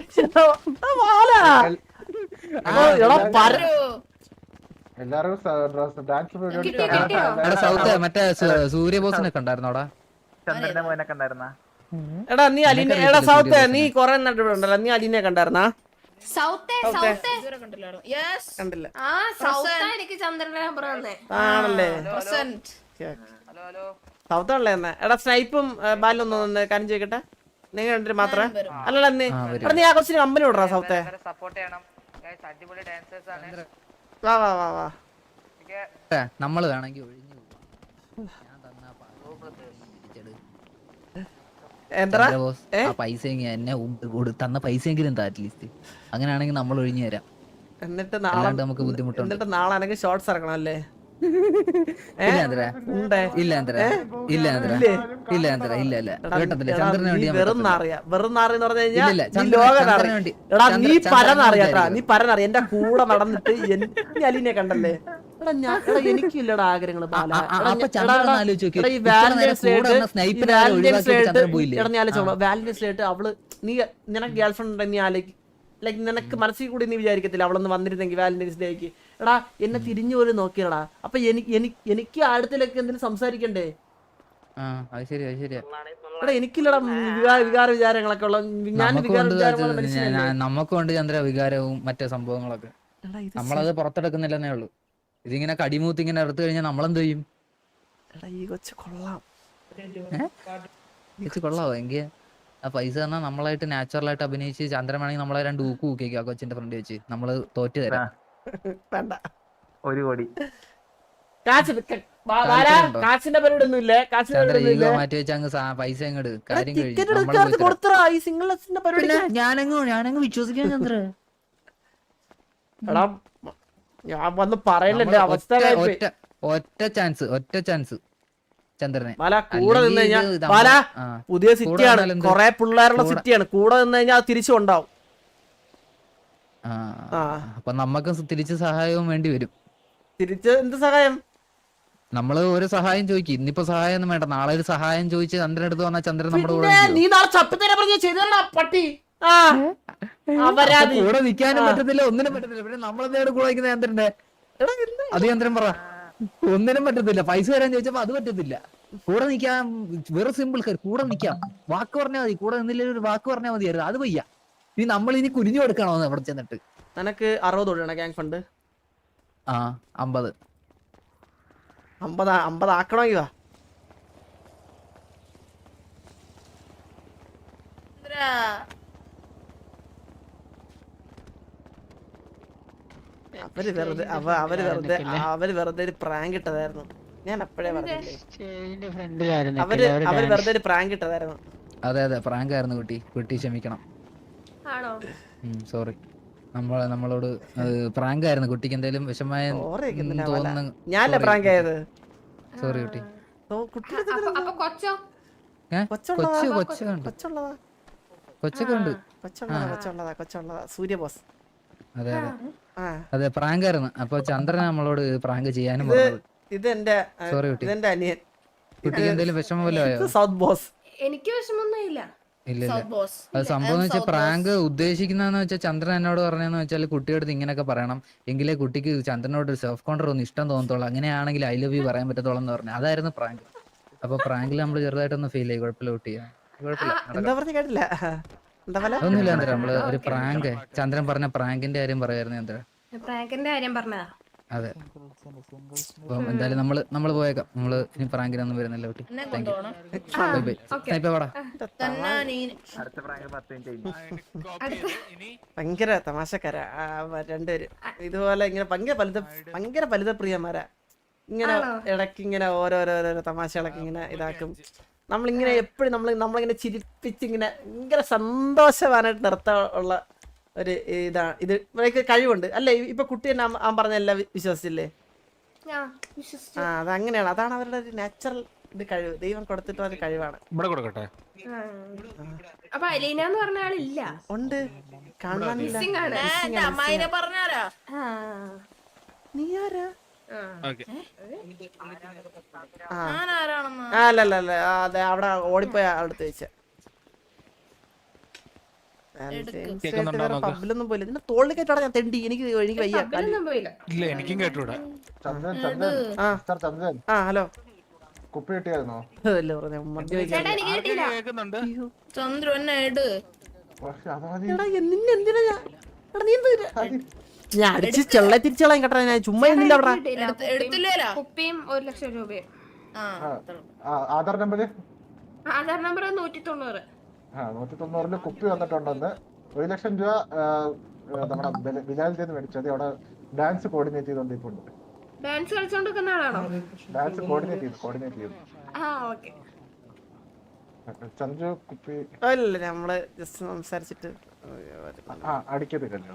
[SPEAKER 1] സൗത്ത് മറ്റേ സൂര്യബോസിനെ കണ്ടായിരുന്നോടാ?
[SPEAKER 3] ചന്ദ്രന്റെ മോനെ കണ്ടായിരുന്ന?
[SPEAKER 4] എടാ നീ അലീനെ, എടാ സൗത്ത് നീ കൊറേ നട്ടുണ്ടല്ലോ. നീ അലീനെ കണ്ടായിരുന്നാ? കണ്ടില്ല.
[SPEAKER 2] എനിക്ക് ചന്ദ്രന്റെ നമ്പർ വന്നേ
[SPEAKER 4] ആണല്ലേ? സൗത്ത് ആണല്ലേ എന്നാ? എടാ സ്നൈപ്പും ബാലൊന്നും ഒന്ന് കാര്യം ചോദിക്കട്ടെ. നിങ്ങൾ കണ്ടിട്ട് മാത്രമേ? അല്ലടാ നീ ആ കൊച്ചിന് കമ്പനി വിടറാ സൗത്തെ. വാ
[SPEAKER 1] നമ്മള് വേണമെങ്കിൽ ഒഴിഞ്ഞു പൈസ എന്നെ തന്ന പൈസയെങ്കിലും എന്താ അറ്റ്ലീസ്റ്റ്. അങ്ങനെയാണെങ്കിൽ നമ്മൾ ഒഴിഞ്ഞു തരാം.
[SPEAKER 4] എന്നിട്ട്
[SPEAKER 1] നമുക്ക് ബുദ്ധിമുട്ടുണ്ട്.
[SPEAKER 4] എന്നിട്ട് നാളെ എനിക്ക് ഷോർട്സ് ഇറക്കണം അല്ലേ? വെറും നീ പരന്നറിയാട്ടാ. നീ പരന്നറിയ. എന്റെ കൂടെ നടന്നിട്ട് അലീനെ കണ്ടല്ലേ? എനിക്കില്ലടാ ആഗ്രഹങ്ങള് ബാല.
[SPEAKER 1] അപ്പൊ ചന്ദ്രൻ ഒന്ന് ആലോചിച്ച് നോക്ക്.
[SPEAKER 4] ഈ
[SPEAKER 1] ഇത്ര നേരം
[SPEAKER 4] വാലന്റൈൻസ്
[SPEAKER 1] കൂടെ
[SPEAKER 4] ഡേ
[SPEAKER 1] നടന്ന സ്നൈപ്പിനെ വരെ ഒഴിവാക്കിയിട്ട് ചന്ദ്രൻ പോയില്ലേ?
[SPEAKER 4] വാലന്റൈൻസ് ഡേ അവള് നീ നിനക്ക് ഗേൾ ഫ്രണ്ട് ഉണ്ടെങ്കിൽ നീ ആലോചിക്കും. ലൈക്ക് നിനക്ക് മനസ്സിൽ കൂടി നീ വിചാരിക്കത്തില്ല അവളൊന്ന് വന്നിരുന്നെങ്കിൽ വാലന്റൈൻസ് ഡേക്ക്. എടാ എന്നെ തിരിഞ്ഞു പോലും നോക്കിയടാ. അപ്പൊ എനിക്ക് ആഴത്തിലൊക്കെ എന്തിനും സംസാരിക്കണ്ടേ?
[SPEAKER 1] അത് ശരിയാ
[SPEAKER 4] എടാ എനിക്കില്ലടാ വികാര വിചാരങ്ങളൊക്കെ ഉള്ള. ഞാൻ
[SPEAKER 1] നമുക്കുണ്ട് ചന്ദ്ര വികാരവും മറ്റേ സംഭവങ്ങളൊക്കെ. നമ്മളത് പുറത്തെടുക്കുന്നില്ലെന്നേ ഉള്ളൂ. ഇതിങ്ങനെ കടിമൂത്ത് ഇങ്ങനെ എടുത്തു കഴിഞ്ഞാൽ നമ്മളെന്ത് ചെയ്യും?
[SPEAKER 4] ഈ കൊച്ചു കൊള്ളാം.
[SPEAKER 1] കൊള്ളാവോ? എങ്കിൽ ആ പൈസ തന്നാൽ നമ്മളായിട്ട് നാച്ചുറൽ ആയിട്ട് അഭിനയിച്ച് ചന്ദ്രൻ വേണമെങ്കിൽ നമ്മളെ 2 ഊക്ക് ഊക്കിയേക്കും ആ കൊച്ചിന്റെ ഫ്രണ്ട് വെച്ച്. നമ്മള് തോറ്റു തരാം.
[SPEAKER 4] വേണ്ട
[SPEAKER 3] 1 കോടി
[SPEAKER 4] കാശിന്റെ പരിപാടി ഒന്നും ഇല്ലേ?
[SPEAKER 1] ചന്ദ്ര ഈഗോ മാറ്റി വെച്ച് അങ്ങ് പൈസ അങ്ങോട്ട് കാര്യം ഞാനങ്ങ് വിശ്വസിക്കാൻ ചന്ദ്ര.
[SPEAKER 4] എടാ ഞാൻ വന്ന് പറയല്ലേ അവസ്ഥ.
[SPEAKER 1] ഒറ്റ ചാൻസ് ചന്ദ്രനെ
[SPEAKER 4] കൂടെ നിന്ന് കഴിഞ്ഞാൽ പുതിയ സിറ്റിയാണ്, കൊറേ പിള്ളേരുള്ള സിറ്റിയാണ്. കൂടെ നിന്ന് കഴിഞ്ഞാൽ തിരിച്ചു ഉണ്ടാവും.
[SPEAKER 1] അപ്പൊ നമുക്ക് തിരിച്ച് സഹായവും വേണ്ടി വരും.
[SPEAKER 4] തിരിച്ച് എന്ത് സഹായം?
[SPEAKER 1] നമ്മള് ഒരു സഹായം ചോദിക്കും. ഇന്നിപ്പോ സഹായം ഒന്നും വേണ്ട, നാളെ ഒരു സഹായം ചോദിച്ച് ചന്ദ്രൻ എടുത്ത് വന്നാൽ ചന്ദ്രൻ നമ്മുടെ കൂടെ
[SPEAKER 4] നീ നാളെ ചപ്പത്തേനെ പറഞ്ഞ ചെയ്തോടാ പട്ടി.
[SPEAKER 1] കൂടെ നിൽക്കാനും പറ്റത്തില്ല, ഒന്നിനും പറ്റത്തില്ല. പിന്നെ നമ്മളെന്താണ് കൂടെ നിൽക്കുന്ന ചന്ദ്രന്റെ? അത് ചന്ദ്രൻ പറ. ഒന്നിനും പറ്റത്തില്ല. പൈസ തരാൻ ചോദിച്ചപ്പോ അത് പറ്റത്തില്ല. കൂടെ നിൽക്കാൻ വെറും സിമ്പിൾ കൂടെ നിൽക്കാം. വാക്ക് പറഞ്ഞാൽ മതി. കൂടെ നിന്നില്ല ഒരു വാക്ക് പറഞ്ഞാൽ മതിയായിരുന്നു. അത് വയ്യ. ഇനി നമ്മൾ ഇനി കുനിഞ്ഞു കൊടുക്കണോ അവിടെ ചെന്നിട്ട്?
[SPEAKER 4] നിനക്ക് 60 കൊടുക്കണം ഗ്യാങ് ഫണ്ട്.
[SPEAKER 1] 50
[SPEAKER 4] ആക്കണോ? ഇവാ അവര് വെറുതെ ഒരു പ്രാങ്ക് ഇട്ടതായിരുന്നു. ഞാൻ അപ്പഴേ പറഞ്ഞില്ലേ, അവര് വെറുതെ ഒരു പ്രാങ്ക് ഇട്ടതായിരുന്നു.
[SPEAKER 1] അതെ പ്രാങ്ക് ആയിരുന്നു കുട്ടി ക്ഷമിക്കണം. സോറി. നമ്മളോട് പ്രാങ്ക് ആയിരുന്നു. കുട്ടിക്ക് എന്തെങ്കിലും വിഷമായ തോന്നുന്നു.
[SPEAKER 4] ഞാനല്ലേ പ്രാങ്ക് ആയത്?
[SPEAKER 1] സോറി കുട്ടി.
[SPEAKER 4] കൊച്ചുള്ളതാ സൂര്യ ബോസ്.
[SPEAKER 1] അതെ പ്രാങ്ക് ആയിരുന്നു. അപ്പൊ ചന്ദ്രൻ നമ്മളോട് പ്രാങ്ക് ചെയ്യാനും സോറി കുട്ടി.
[SPEAKER 4] ഇതെന്റെ അനിയൻ.
[SPEAKER 1] കുട്ടിക്ക് എന്തെങ്കിലും വിഷമമല്ലോ?
[SPEAKER 4] South boss.
[SPEAKER 2] എനിക്ക് വിഷമൊന്നും ഇല്ല.
[SPEAKER 1] ഇല്ല അത് സംഭവം വെച്ചാൽ പ്രാങ്ക് ഉദ്ദേശിക്കുന്നതെന്ന് വെച്ചാൽ ചന്ദ്രൻ എന്നോട് പറഞ്ഞതെന്ന് വെച്ചാൽ കുട്ടിയോട് ഇങ്ങനെയൊക്കെ പറയണം, എങ്കിലേ കുട്ടിക്ക് ചന്ദ്രനോട് ഒരു സെൽഫ് കോൺട്രോൾ ഒന്ന് ഇഷ്ടം തോന്നത്തുള്ളൂ. അങ്ങനെയാണെങ്കിൽ ഐ ലവ് യു പറയാൻ പറ്റത്തോളം എന്ന് പറഞ്ഞു. അതായിരുന്നു പ്രാങ്ക്. അപ്പൊ പ്രാങ്കിൽ നമ്മൾ ചെറുതായിട്ടൊന്ന് ഫീൽ ചെയ്യും. കുഴപ്പമില്ല കുട്ടിയാ,
[SPEAKER 4] കുഴപ്പമില്ല.
[SPEAKER 1] ഒന്നുമില്ല ചന്ദ്ര. നമ്മള് ഒരു പ്രാങ്ക് ചന്ദ്രൻ പറഞ്ഞ പ്രാങ്കിന്റെ കാര്യം പറയായിരുന്നു ചന്ദ്ര.
[SPEAKER 2] പ്രാങ്കിന്റെ കാര്യം പറഞ്ഞതാ.
[SPEAKER 1] അതെ. അപ്പം എന്തായാലും നമ്മള് പോയേക്കാം. നമ്മള് ഇനി പ്രാങ്കിനൊന്നും വരുന്നില്ല കുട്ടി. Thank you. Bye bye.
[SPEAKER 4] ഭയങ്കര തമാശക്കാരാ രണ്ടുപേര്. ഇതുപോലെ ഇങ്ങനെ ഭയങ്കര ഫലിതപ്രിയന്മാരാ. ഇങ്ങനെ ഇടയ്ക്ക് ഇങ്ങനെ ഓരോരോരോ തമാശകളൊക്കെ ഇങ്ങനെ ഇതാക്കും. നമ്മളിങ്ങനെ എപ്പോഴും നമ്മളിങ്ങനെ ചിരിപ്പിച്ച് ഇങ്ങനെ ഭയങ്കര സന്തോഷവാനായിട്ട് നിർത്താനുള്ള ഒരു ഇതാണ്. ഇത് ഇവരൊക്കെ കഴിവുണ്ട് അല്ലേ? ഇപ്പൊ കുട്ടി തന്നെ ആ പറഞ്ഞ എല്ലാം വിശ്വസിച്ചില്ലേ? അതങ്ങനെയാണ്. അതാണ് അവരുടെ ഒരു നാച്ചുറൽ ഇത് കഴിവ്. ദൈവം കൊടുത്തിട്ടുള്ള ഒരു കഴിവാണ്.
[SPEAKER 2] അപ്പൊ അലീന എന്ന് പറഞ്ഞ ആളില്ല?
[SPEAKER 4] ഉണ്ട്, കാണാനില്ല. നീ ആരാ? അല്ലല്ല അതെ അവിടെ ഓടിപ്പോയ അടുത്ത് വെച്ച പബ്ബിലൊന്നും പോയില്ല. നിന്നെ തോളിൽ കേട്ടോടാ ഞാൻ തെണ്ടി. എനിക്ക് വയ്യ. ഹലോ
[SPEAKER 9] കുപ്പി കിട്ടിയായിരുന്നോ?
[SPEAKER 4] ഞാൻ അടിച്ച് ചെള്ള തിരിച്ചോളാം കേട്ടോ. ഞാൻ ചുമ്മാ ഇരുന്നില്ല അവിടെ.
[SPEAKER 2] കുപ്പിയും 1,00,000 രൂപയും.
[SPEAKER 9] ആധാർ നമ്പർ
[SPEAKER 2] 190.
[SPEAKER 9] 190 കുപ്പി വന്നിട്ടുണ്ടെന്ന്. 1,00,000 രൂപ നമ്മുടെ ബിലാലിന്റെ മേടിച്ചത്. അവിടെ ഡാൻസ് കോർഡിനേറ്റ് ചെയ്തോണ്ടിരിപ്പുണ്ട്.
[SPEAKER 2] ഡാൻസ് കളിച്ചോണ്ടിരിക്കുന്ന ആളാണോ?
[SPEAKER 9] ഡാൻസ് കോർഡിനേറ്റ് ചെയ്തു. ചന്ദ്രു കുപ്പി
[SPEAKER 4] അല്ല, നമ്മള് ജസ്റ്റ് സംസാരിച്ചിട്ട്
[SPEAKER 9] അടിക്കത്തില്ല.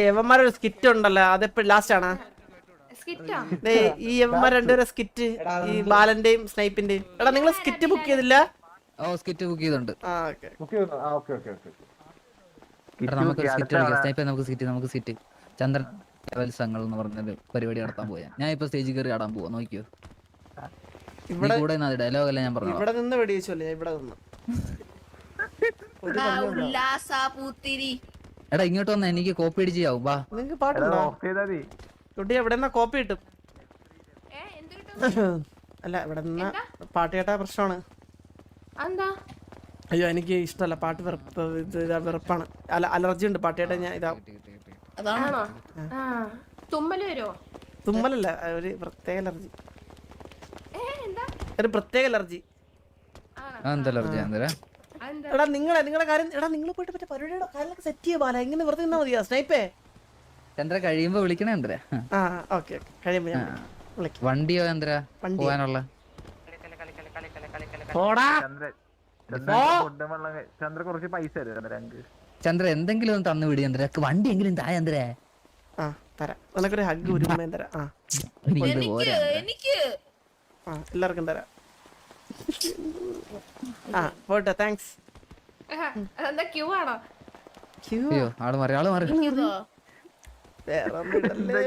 [SPEAKER 4] യവന്മാരൊരു സ്കിറ്റ് ഉണ്ടല്ലോ, അതെപ്പോഴും ലാസ്റ്റ് ആണ്. ഈ യവന്മാർ രണ്ടുപേരെ സ്കിറ്റ്, ഈ ബാലന്റെയും സ്നൈപ്പിന്റെയും. എടാ നിങ്ങൾ സ്കിറ്റ് ബുക്ക് ചെയ്തില്ല?
[SPEAKER 1] സ്കിറ്റ് ബുക്ക് ചെയ്തിട്ടുണ്ട്. നമുക്ക് ചന്ദ്രൻ കലോത്സവങ്ങൾ എന്ന് പറഞ്ഞൊരു പരിപാടി നടത്താൻ പോയാ. ഞാൻ ഇപ്പൊ സ്റ്റേജിൽ കയറി ആടാൻ പോവാ, നോക്കിയോ.
[SPEAKER 4] ഇവിടെ
[SPEAKER 1] കൂടെ ഡയലോഗ് അല്ല ഞാൻ പറഞ്ഞു.
[SPEAKER 4] ഇവിടെ നിന്ന് വെടിവെച്ചല്ലേ ഇവിടെ നിന്ന് ഒരു പണിയുമില്ല.
[SPEAKER 5] ഉല്ലാസ പൂത്തിരി.
[SPEAKER 1] എടാ ഇങ്ങോട്ട് വന്ന എനിക്ക് കോപ്പി അടിച്ച് ചെയ്യാവും. വാ
[SPEAKER 4] നിങ്ങക്ക് പാട്ടുണ്ടോ?
[SPEAKER 3] ഓഫ് ചെയ്താ മതി.
[SPEAKER 4] കുട്ടി എവിടെ നിന്നാ കോപ്പി കിട്ടും?
[SPEAKER 2] എന്ത് കിട്ടും?
[SPEAKER 4] അല്ല ഇവിടെ നിന്നാ പാട്ട് കേട്ടാ പ്രശ്നമാണ്.
[SPEAKER 2] എന്താ?
[SPEAKER 4] അയ്യോ എനിക്ക് ഇഷ്ടമല്ല പാട്ട്, വെറുപ്പാണ്. അല്ല അലർജി ഉണ്ട് പാട്ട് കേട്ടാ. ഞാൻ ഇതാ
[SPEAKER 5] അതാണോ?
[SPEAKER 2] ആ തുമ്മല് വരുമോ?
[SPEAKER 4] തുമ്മലല്ല, ഒരു പ്രത്യേക അലർജി.
[SPEAKER 2] എന്താ?
[SPEAKER 4] ഒരു പ്രത്യേക അലർജി.
[SPEAKER 1] എന്തല്ലോ
[SPEAKER 2] അതെന്താ?
[SPEAKER 4] എടാ നിങ്ങളുടെ കാര്യം, എടാ നിങ്ങൾ പോയിട്ട് മറ്റേ പരിപാടിയുടെ കാര്യങ്ങളൊക്കെ സെറ്റ് ചെയ്യാ ബാല. എങ്ങനെ വെറുതെ നിന്നാ മതിയാ സ്നൈപ്പേ?
[SPEAKER 1] ചന്ദ്ര കഴിയുമ്പോ വിളിക്കണേ ചന്ദ്ര.
[SPEAKER 4] ആ ഓക്കെ കഴിയുമ്പോ ഞാൻ വിളിക്കാം.
[SPEAKER 1] വണ്ടിയോ ചന്ദ്ര പോവാനുള്ള?
[SPEAKER 4] പോടാ
[SPEAKER 3] ചന്ദ്ര കുറച്ച് പൈസ തരും ചന്ദ്ര. ഞങ്ങക്ക്
[SPEAKER 1] ചന്ദ്ര എന്തെങ്കിലും ഒന്ന് തന്നു വിടി ചന്ദ്ര. വണ്ടി എങ്കിലും താ ചന്ദ്ര.
[SPEAKER 4] ആ തരാം. നിനക്കൊരു ഹഗ് ഒരു ഉമ്മയും തരാം. ആ
[SPEAKER 5] എനിക്ക്
[SPEAKER 4] ആ എല്ലാവർക്കും തരാം. ആ പോട്ടെ, താങ്ക്സ്.
[SPEAKER 2] എന്താ ക്യൂ ആണോ?
[SPEAKER 1] അയ്യോ ആള് മാറി, ആള് മാറി.
[SPEAKER 5] ഇതോ?
[SPEAKER 4] വേറെ ഒന്നും ഇടല്ലേ.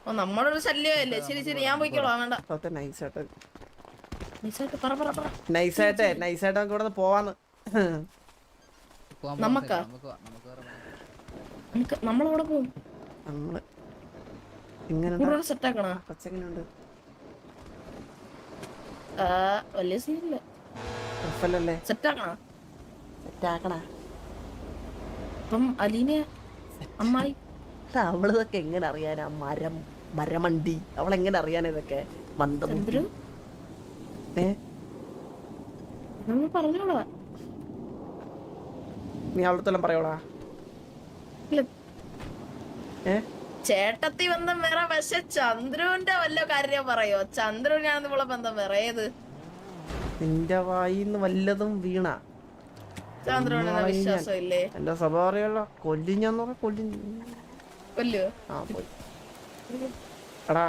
[SPEAKER 5] ഓ നമ്മളൊരു ശല്യമല്ലേ. ശരി ശരി ഞാൻ പോയിക്കോളാം. വേണ്ട
[SPEAKER 4] നൈസായിട്ട്
[SPEAKER 5] നിസ്സായിട്ട് പറ പറ പറ.
[SPEAKER 4] നൈസായിട്ട് നമുക്ക് ഇവിടെ നിന്ന് പോവാന്ന്.
[SPEAKER 5] നമുക്കാ? നമ്മളവിടെ പോകും.
[SPEAKER 4] നമ്മള് ഇങ്ങനെ
[SPEAKER 5] സെറ്റ് ആക്കണ
[SPEAKER 4] കൊച്ചെങ്ങനെയുണ്ട്?
[SPEAKER 5] വലിയ സീനില്ല.
[SPEAKER 4] കുഴപ്പമില്ലല്ലേ?
[SPEAKER 5] സെറ്റ് ആക്കണ
[SPEAKER 4] സെറ്റ് ആക്കണ.
[SPEAKER 5] ഇപ്പം അലീനെ അമ്മായി
[SPEAKER 4] അവളിതൊക്കെ എങ്ങനെ അറിയാനാ? മരമണ്ടി അവളെങ്ങനെ അറിയാനാ ഇതൊക്കെ? മന്ദം
[SPEAKER 5] ചന്ദ്രു പറഞ്ഞോളാ.
[SPEAKER 4] നീ അവളത്തോളം പറയോളാ.
[SPEAKER 5] ചേട്ടത്തി ബന്ധം വേറെ, പക്ഷെ ചന്ദ്രുവിന്റെ വല്ല കാര്യം പറയോ? ചന്ദ്രുവിനാണെന്ന് ഇവിടെ ബന്ധം വേറെ. ഏത്
[SPEAKER 4] നിന്റെ വായിന്ന് വല്ലതും വീണ
[SPEAKER 5] ചന്ദ്രുവിന് വിശ്വാസം ഇല്ലേ?
[SPEAKER 4] എന്റെ സ്വഭാവം അറിയാലോ. കൊല്ലിഞ്ഞെന്ന് പറഞ്ഞ
[SPEAKER 5] കൊല്ലോ?
[SPEAKER 4] ആ പോയി. എടാ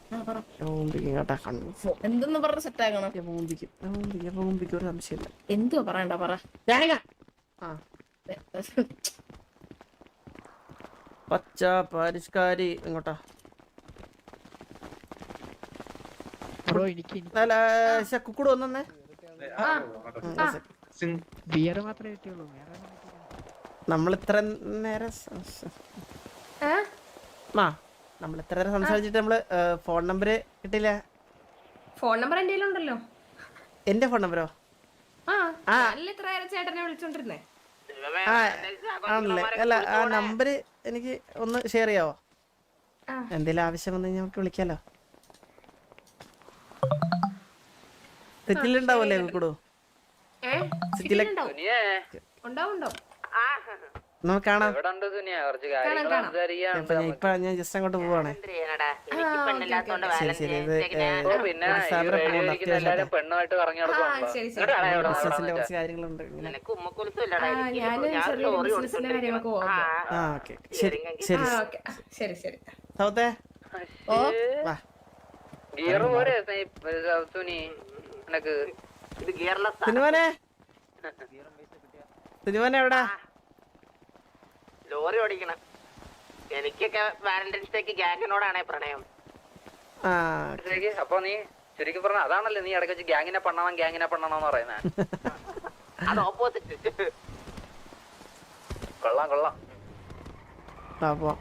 [SPEAKER 4] കേട്ടാ കണ്ണു
[SPEAKER 5] എന്തെന്ന് പറഞ്ഞ സെറ്റ് ആക്കണം.
[SPEAKER 4] ഒരു സംശയമില്ല.
[SPEAKER 5] എന്തുവാ പറയണ്ട പറ.
[SPEAKER 4] ആ പച്ച പരിഷ്കാരി ഇങ്ങോട്ടാ. കുക്കുട് വന്നേ. നമ്മൾ ഇത്ര നേരം സംസാരിച്ചിട്ട് നമ്മള് ഫോൺ നമ്പര് കിട്ടില്ല.
[SPEAKER 2] ഫോൺ നമ്പർ എന്റെ ഉണ്ടല്ലോ.
[SPEAKER 4] എന്റെ ഫോൺ നമ്പരോ?
[SPEAKER 2] ചേട്ടനെ വിളിച്ചോണ്ടിരുന്നേ.
[SPEAKER 4] ആണല്ലേ? അല്ല ആ നമ്പര് എനിക്ക് ഒന്ന് ഷെയർ ചെയ്യാവോ? എന്തെങ്കിലും ആവശ്യം വന്നു കഴിഞ്ഞാൽ നമുക്ക് വിളിക്കാലോ. തെറ്റിലുണ്ടാവല്ലേ കുക്കുടു? നമുക്ക് കാണാം. ഇപ്പൊ ഞാൻ ജസ്റ്റ് അങ്ങോട്ട് പോവാണ്. കുറച്ച് കാര്യങ്ങളുണ്ട്. ആ ഓക്കെ ശരി ശരി
[SPEAKER 2] ശരി.
[SPEAKER 4] സൗത്തേ വാ. സിനിമനെ എവിടാ?
[SPEAKER 10] ലോറി ഓടിക്കണം. എനിക്കൊക്കെ വാലന്റൈൻസ് ഡേക്ക് ഗ്യാങ്ങിനോടാണേ പ്രണയം.
[SPEAKER 1] അപ്പൊ നീ ശരിക്കും പറഞ്ഞ അതാണല്ലേ നീ ഇടയ്ക്ക് വെച്ച് ഗ്യാങ്ങിനെ പണ്ണണം പറയുന്നത്.
[SPEAKER 10] അത് ഓപ്പോസിറ്റ്.
[SPEAKER 1] കൊള്ളാം.
[SPEAKER 4] പോവാം.